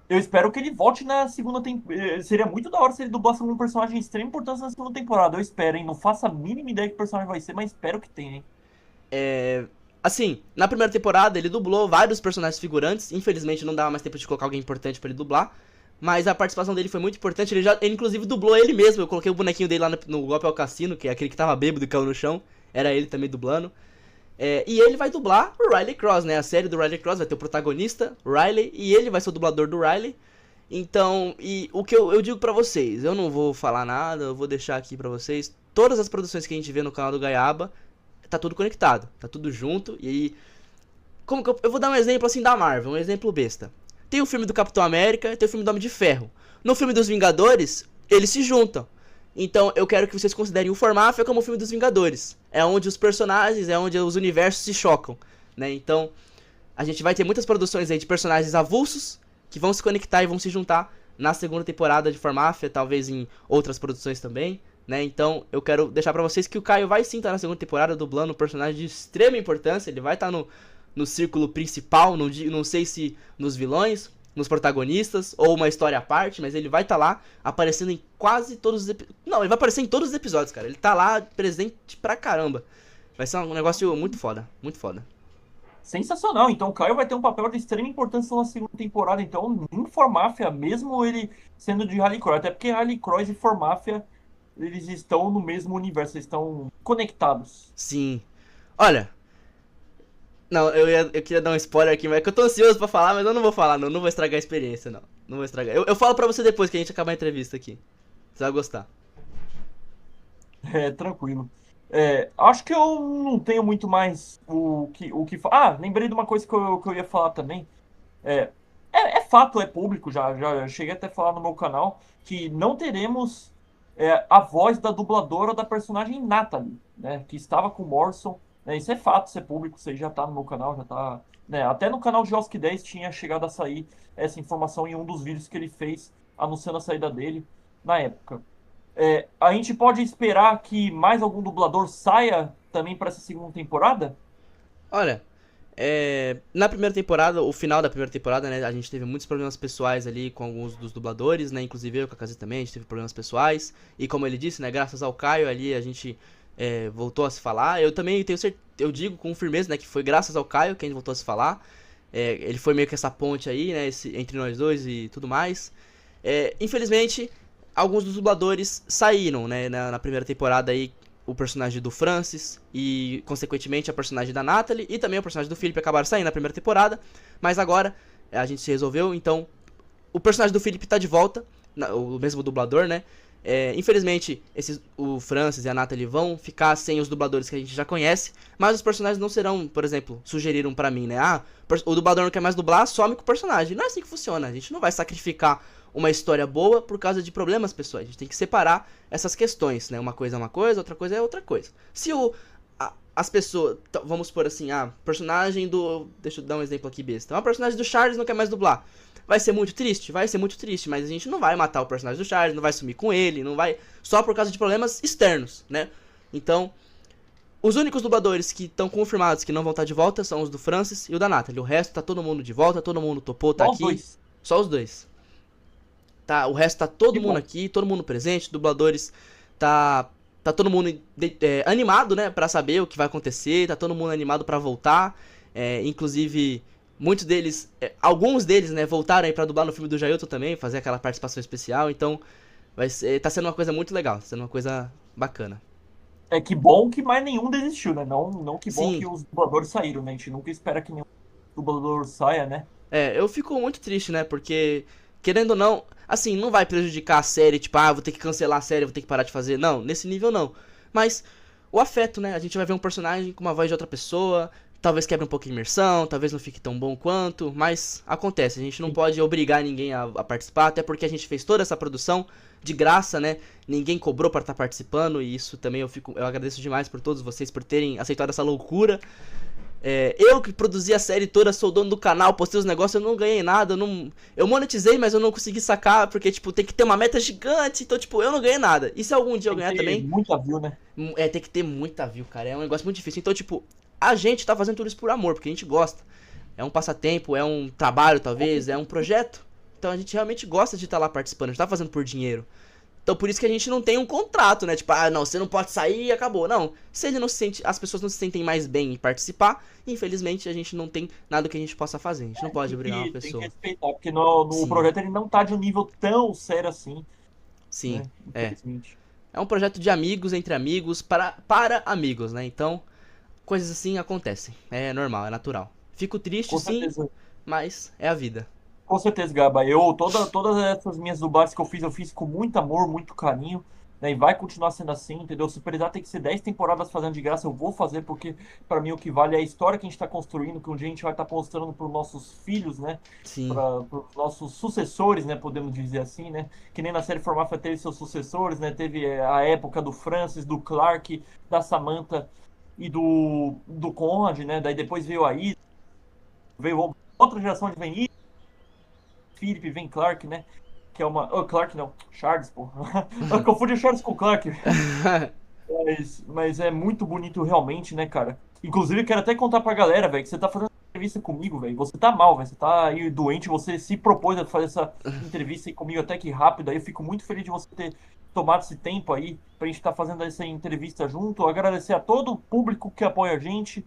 eu espero que ele volte na segunda temporada. Seria muito da hora se ele dublasse um personagem de extrema importância na segunda temporada. Eu espero, hein? Não faço a mínima ideia que personagem vai ser, mas espero que tenha, hein? Assim, na primeira temporada ele dublou vários personagens figurantes. Infelizmente não dava mais tempo de colocar alguém importante pra ele dublar. Mas a participação dele foi muito importante. Ele inclusive dublou ele mesmo. Eu coloquei o bonequinho dele lá no Golpe ao Cassino, que é aquele que tava bêbado e caiu no chão. Era ele também dublando. E ele vai dublar o Riley Cross, né? A série do Riley Cross vai ter o protagonista, Riley, e ele vai ser o dublador do Riley. Então, e o que eu digo pra vocês, eu não vou falar nada, eu vou deixar aqui pra vocês. Todas as produções que a gente vê no canal do Gaiaba, tá tudo conectado, tá tudo junto. E aí, como que eu vou dar um exemplo assim da Marvel, um exemplo besta. Tem o filme do Capitão América e tem o filme do Homem de Ferro. No filme dos Vingadores, eles se juntam. Então eu quero que vocês considerem o Formáfia como o filme dos Vingadores. É onde os personagens, é onde os universos se chocam, né? Então a gente vai ter muitas produções aí de personagens avulsos que vão se conectar e vão se juntar na segunda temporada de Formáfia, talvez em outras produções também, né? Então eu quero deixar pra vocês que o Caio vai sim estar na segunda temporada dublando um personagem de extrema importância. Ele vai estar no círculo principal, não sei se nos vilões, nos protagonistas, ou uma história à parte, mas ele vai estar lá, aparecendo em quase todos os episódios. Não, ele vai aparecer em todos os episódios, cara. Ele tá lá, presente pra caramba. Vai ser um negócio muito foda, muito foda. Sensacional. Então o Caio vai ter um papel de extrema importância na segunda temporada. Então, em Formáfia, mesmo ele sendo de Harley Cross, até porque Harley Cross e Formáfia, eles estão no mesmo universo, eles estão conectados. Sim. Olha... Não, eu queria dar um spoiler aqui, mas é que eu tô ansioso pra falar, mas eu não vou falar, não vou estragar a experiência, não. Não vou estragar. Eu falo pra você depois que a gente acabar a entrevista aqui. Você vai gostar. Tranquilo. Acho que eu não tenho muito mais o que falar. Ah, lembrei de uma coisa que eu ia falar também. É fato, é público, já cheguei até a falar no meu canal, que não teremos a voz da dubladora da personagem Natalie, né, que estava com o Morrison. Isso é fato, isso é público, isso aí já tá no meu canal, já tá... Né, até no canal de Josk 10 tinha chegado a sair essa informação em um dos vídeos que ele fez anunciando a saída dele na época. A gente pode esperar que mais algum dublador saia também para essa segunda temporada? Olha, na primeira temporada, o final da primeira temporada, né, a gente teve muitos problemas pessoais ali com alguns dos dubladores, né, inclusive eu com a Kazi também, a gente teve problemas pessoais, e como ele disse, né, graças ao Caio ali, a gente voltou a se falar. Eu também tenho certeza, eu digo com firmeza, né, que foi graças ao Caio que a gente voltou a se falar. Ele foi meio que essa ponte aí, né, entre nós dois e tudo mais. Infelizmente, alguns dos dubladores saíram, né, na primeira temporada aí, o personagem do Francis e, consequentemente, a personagem da Natalie e também o personagem do Philip acabaram saindo na primeira temporada, mas agora a gente se resolveu, então o personagem do Philip tá de volta, o mesmo dublador, né. Infelizmente, o Francis e a Natalie vão ficar sem os dubladores que a gente já conhece, mas os personagens não serão, por exemplo, sugeriram pra mim, né? O dublador não quer mais dublar, some com o personagem. Não é assim que funciona, a gente não vai sacrificar uma história boa por causa de problemas pessoais. A gente tem que separar essas questões, né? Uma coisa é uma coisa, outra coisa é outra coisa. Se as pessoas, vamos supor assim, personagem do... Deixa eu dar um exemplo aqui besta. Uma personagem do Charles não quer mais dublar. Vai ser muito triste? Vai ser muito triste, mas a gente não vai matar o personagem do Charles, não vai sumir com ele, não vai... Só por causa de problemas externos, né? Então, os únicos dubladores que estão confirmados que não vão estar de volta são os do Francis e o da Natalie. O resto tá todo mundo de volta, todo mundo topou, tá aqui. Dois. Só os dois. Tá, o resto tá todo mundo aqui, todo mundo presente, dubladores, tá todo mundo animado, né, pra saber o que vai acontecer, tá todo mundo animado pra voltar, inclusive... Muitos deles, alguns deles, né, voltaram aí pra dublar no filme do Jailton também, fazer aquela participação especial, então tá sendo uma coisa muito legal, tá sendo uma coisa bacana. Que bom que mais nenhum desistiu, né? Não que bom Sim. que os dubladores saíram, né? A gente nunca espera que nenhum dublador saia, né? Eu fico muito triste, né, porque, querendo ou não, assim, não vai prejudicar a série, tipo, vou ter que cancelar a série, vou ter que parar de fazer, não, nesse nível não, mas o afeto, né? A gente vai ver um personagem com uma voz de outra pessoa, talvez quebre um pouco a imersão, talvez não fique tão bom quanto, mas acontece, a gente não pode obrigar ninguém a participar, até porque a gente fez toda essa produção de graça, né? Ninguém cobrou para estar participando, e isso também eu agradeço demais por todos vocês por terem aceitado essa loucura. Eu que produzi a série toda, sou dono do canal, postei os negócios, eu não ganhei nada, eu monetizei, mas eu não consegui sacar, porque, tipo, tem que ter uma meta gigante, então, tipo, eu não ganhei nada. E se algum dia eu ganhar também... muita view, né? Tem que ter muita view, cara, é um negócio muito difícil. Então, tipo, a gente tá fazendo tudo isso por amor, porque a gente gosta. É um passatempo, é um trabalho, talvez, é um projeto. Então a gente realmente gosta de estar lá participando, a gente tá fazendo por dinheiro. Então por isso que a gente não tem um contrato, né? Tipo, não, você não pode sair e acabou. Não, se ele não se sente, as pessoas não se sentem mais bem em participar, infelizmente a gente não tem nada que a gente possa fazer. A gente não pode obrigar uma pessoa. Tem que respeitar, porque no projeto ele não tá de um nível tão sério assim. Sim, né? É um projeto de amigos, entre amigos, para amigos, né? Então, coisas assim acontecem. É normal, é natural. Fico triste, sim, mas é a vida. Com certeza, Gaba. Todas essas minhas dublagens que eu fiz com muito amor, muito carinho, né? E vai continuar sendo assim, entendeu? Se precisar ter que ser 10 temporadas fazendo de graça, eu vou fazer, porque pra mim o que vale é a história que a gente tá construindo, que um dia a gente vai estar mostrando pros nossos filhos, né? Sim. Pros nossos sucessores, né? Podemos dizer assim, né? Que nem na série Formáfia teve seus sucessores, né? Teve a época do Francis, do Clark, da Samantha e do Conrad, né? Daí depois veio a Ida, veio outra geração de Vem Philip, vem Clark, né? Que é uma... Clark não, Charles, pô. Eu confundi o Charles com o Clark. mas é muito bonito realmente, né, cara? Inclusive, quero até contar pra galera, velho, que você tá fazendo entrevista comigo, velho. Você tá mal, velho. Você tá aí doente, você se propôs a fazer essa entrevista aí comigo até que rápido. Aí eu fico muito feliz de você ter tomado esse tempo aí pra gente estar fazendo essa entrevista junto. Agradecer a todo o público que apoia a gente,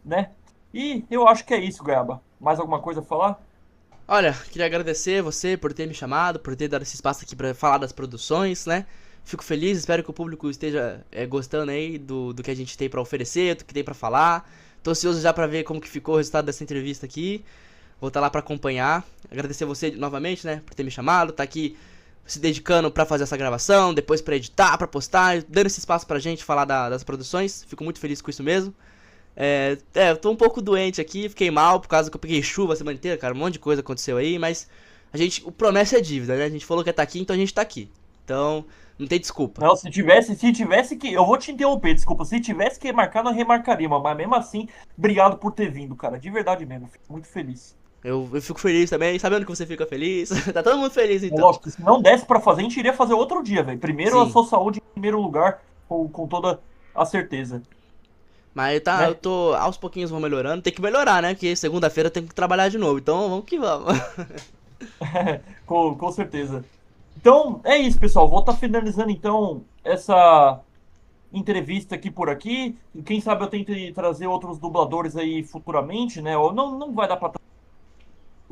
né? E eu acho que é isso, Gaba. Mais alguma coisa a falar? Olha, queria agradecer você por ter me chamado, por ter dado esse espaço aqui pra falar das produções, né? Fico feliz, espero que o público esteja gostando aí do que a gente tem pra oferecer, do que tem pra falar. Tô ansioso já pra ver como que ficou o resultado dessa entrevista aqui. Vou estar lá pra acompanhar. Agradecer você novamente, né, por ter me chamado, tá aqui se dedicando pra fazer essa gravação, depois pra editar, pra postar, dando esse espaço pra gente falar das produções. Fico muito feliz com isso mesmo. Eu tô um pouco doente aqui, fiquei mal por causa que eu peguei chuva a semana inteira, cara, um monte de coisa aconteceu aí, mas o promessa é dívida, né? A gente falou que ia estar aqui, então a gente tá aqui. Então, não tem desculpa. Não, se tivesse que... Eu vou te interromper, desculpa. Se tivesse que remarcar, nós remarcaríamos. Mas mesmo assim, obrigado por ter vindo, cara. De verdade mesmo, fico muito feliz. Eu fico feliz também, sabendo que você fica feliz. Tá todo mundo feliz, então. Lógico, se não desse pra fazer, a gente iria fazer outro dia, velho. Primeiro a sua saúde em primeiro lugar, com toda a certeza. Mas eu tô, aos pouquinhos vou melhorando. Tem que melhorar, né? Porque segunda-feira eu tenho que trabalhar de novo. Então vamos que vamos. Com certeza. Então, é isso, pessoal. Vou estar finalizando, então, essa entrevista aqui por aqui. Quem sabe eu tento trazer outros dubladores aí futuramente, né? Ou não vai dar pra...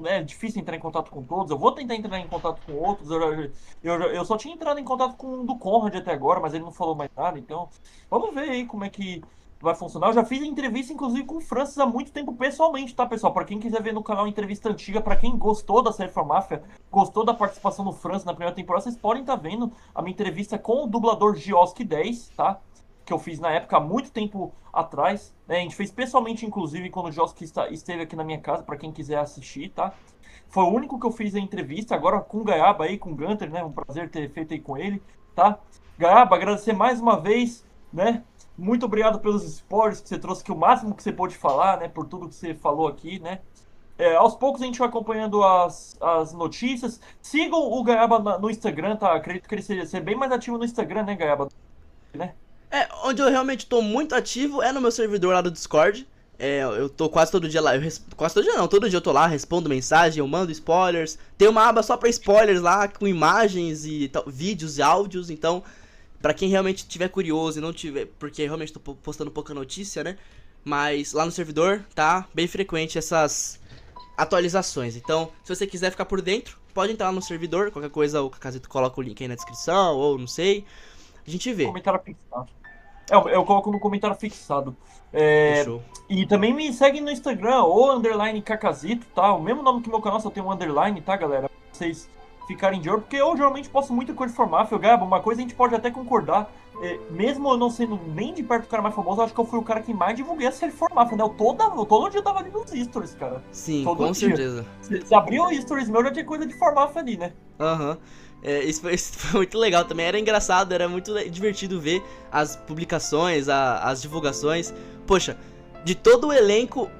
É difícil entrar em contato com todos. Eu vou tentar entrar em contato com outros. Eu só tinha entrado em contato com o do Conrad até agora, mas ele não falou mais nada. Então, vamos ver aí como é que vai funcionar. Eu já fiz entrevista, inclusive, com o Francis há muito tempo pessoalmente, tá, pessoal? Pra quem quiser ver no canal entrevista antiga, pra quem gostou da série Formáfia, gostou da participação do Francis na primeira temporada, vocês podem estar vendo a minha entrevista com o dublador Gioski 10, tá? Que eu fiz na época, há muito tempo atrás, né? A gente fez pessoalmente, inclusive, quando o Gioski esteve aqui na minha casa, pra quem quiser assistir, tá? Foi o único que eu fiz a entrevista, agora com o Gaiaba aí, com o Gunter, né? Um prazer ter feito aí com ele, tá? Gaiaba, agradecer mais uma vez, né? Muito obrigado pelos spoilers que você trouxe, que o máximo que você pôde falar, né? Por tudo que você falou aqui, né? Aos poucos a gente vai acompanhando as notícias. Sigam o Gaiaba no Instagram, tá? Acredito que ele seja bem mais ativo no Instagram, né, Gaiaba? Né? Onde eu realmente tô muito ativo é no meu servidor lá do Discord. Eu tô quase todo dia lá. Quase todo dia não, todo dia eu tô lá, respondo mensagem, eu mando spoilers. Tem uma aba só pra spoilers lá, com imagens e vídeos e áudios, então... Pra quem realmente tiver curioso e não tiver... Porque realmente tô postando pouca notícia, né? Mas lá no servidor tá bem frequente essas atualizações. Então, se você quiser ficar por dentro, pode entrar lá no servidor. Qualquer coisa, o Cacazito coloca o link aí na descrição, ou não sei. A gente vê. Comentário fixado. Eu coloco no comentário fixado. Fechou. E também me segue no Instagram, ou _Cacazito, tá? O mesmo nome que meu canal, só tem um underline, tá, galera? Vocês ficarem de olho, porque eu geralmente posto muita coisa de Formáfia. Gaba, uma coisa a gente pode até concordar, mesmo eu não sendo nem de perto o cara mais famoso, eu acho que eu fui o cara que mais divulguei a série Formáfia, né? Todo dia eu tava ali nos stories, cara. Sim, todo com dia. certeza. Você abriu o stories meu, já tinha coisa de Formáfia ali, né? Aham. Isso foi muito legal também, era engraçado, era muito divertido ver as publicações, as divulgações. Poxa, de todo o elenco,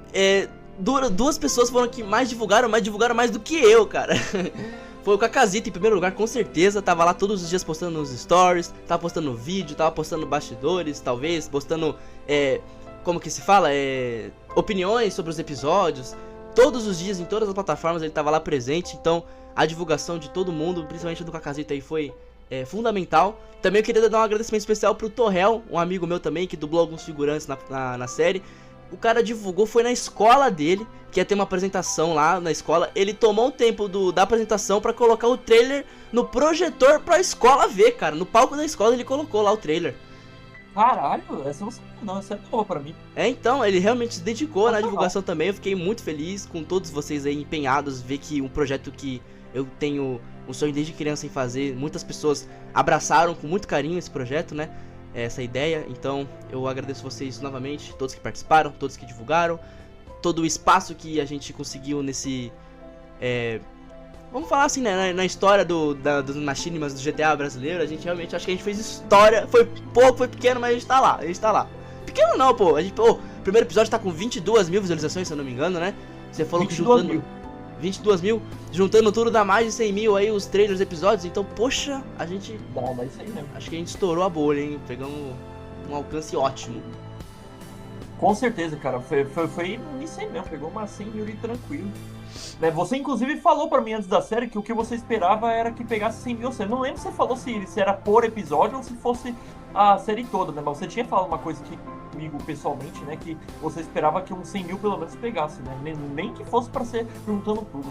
duas pessoas foram que mais divulgaram mais do que eu, cara. Foi o Cacazito em primeiro lugar, com certeza. Tava lá todos os dias postando nos stories, tava postando vídeo, tava postando bastidores, talvez, postando, como que se fala? Opiniões sobre os episódios. Todos os dias, em todas as plataformas, ele tava lá presente. Então, a divulgação de todo mundo, principalmente do Cacazito aí, foi fundamental. Também eu queria dar um agradecimento especial pro Torrel, um amigo meu também, que dublou alguns figurantes na série. O cara divulgou, foi na escola dele, que ia ter uma apresentação lá na escola. Ele tomou um tempo da apresentação pra colocar o trailer no projetor pra escola ver, cara. No palco da escola ele colocou lá o trailer. Caralho, essa não é boa pra mim. Então, ele realmente se dedicou na divulgação também. Eu fiquei muito feliz com todos vocês aí empenhados, ver que um projeto que eu tenho um sonho desde criança em fazer, muitas pessoas abraçaram com muito carinho esse projeto, né? Essa ideia, então eu agradeço vocês novamente, todos que participaram, todos que divulgaram, todo o espaço que a gente conseguiu nesse, vamos falar assim, né, na história dos machinimas do GTA brasileiro. A gente realmente, acho que a gente fez história, foi pouco, foi pequeno, mas a gente tá lá, pequeno não, pô, o primeiro episódio tá com 22 mil visualizações, se eu não me engano, né, você falou que juntando 22 mil, juntando tudo dá mais de 100 mil aí os trailers, episódios. Então, poxa, a gente... Dá isso aí mesmo. Acho que a gente estourou a bolha, hein? Pegamos um alcance ótimo. Com certeza, cara. Foi isso aí mesmo. Pegou umas 100 mil e tranquilo. Você, inclusive, falou pra mim antes da série que o que você esperava era que pegasse 100 mil. Você não lembro se você falou se era por episódio ou se fosse a série toda, né? Mas você tinha falado uma coisa comigo pessoalmente, né? Que você esperava que uns 100 mil pelo menos pegasse, né? Nem que fosse pra ser juntando tudo,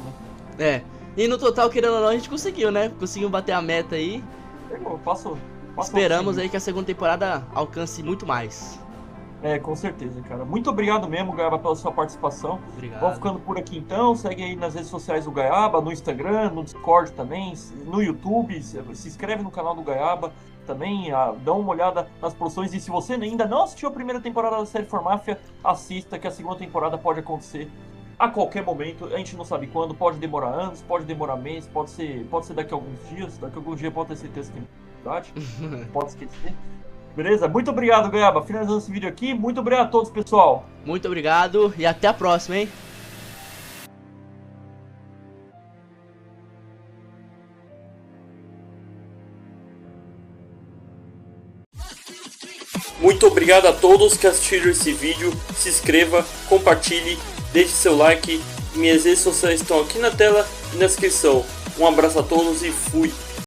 né? E no total, querendo ou não, a gente conseguiu, né? Conseguimos bater a meta aí. Pegou, passou. Esperamos aí que a segunda temporada alcance muito mais. Com certeza, cara. Muito obrigado mesmo, Gaiaba, pela sua participação. Obrigado. Vamos ficando por aqui então. Segue aí nas redes sociais do Gaiaba, no Instagram, no Discord também, no YouTube. Se inscreve no canal do Gaiaba também. Dá uma olhada nas produções. E se você ainda não assistiu a primeira temporada da série Formáfia, assista, que a segunda temporada pode acontecer a qualquer momento. A gente não sabe quando. Pode demorar anos, pode demorar meses, pode ser daqui a alguns dias. Daqui a alguns dias pode ter certeza que tem verdade. Pode esquecer. Beleza? Muito obrigado, Gaiaba. Finalizando esse vídeo aqui. Muito obrigado a todos, pessoal. Muito obrigado e até a próxima, hein? Muito obrigado a todos que assistiram esse vídeo. Se inscreva, compartilhe, deixe seu like. Minhas redes sociais estão aqui na tela e na descrição. Um abraço a todos e fui!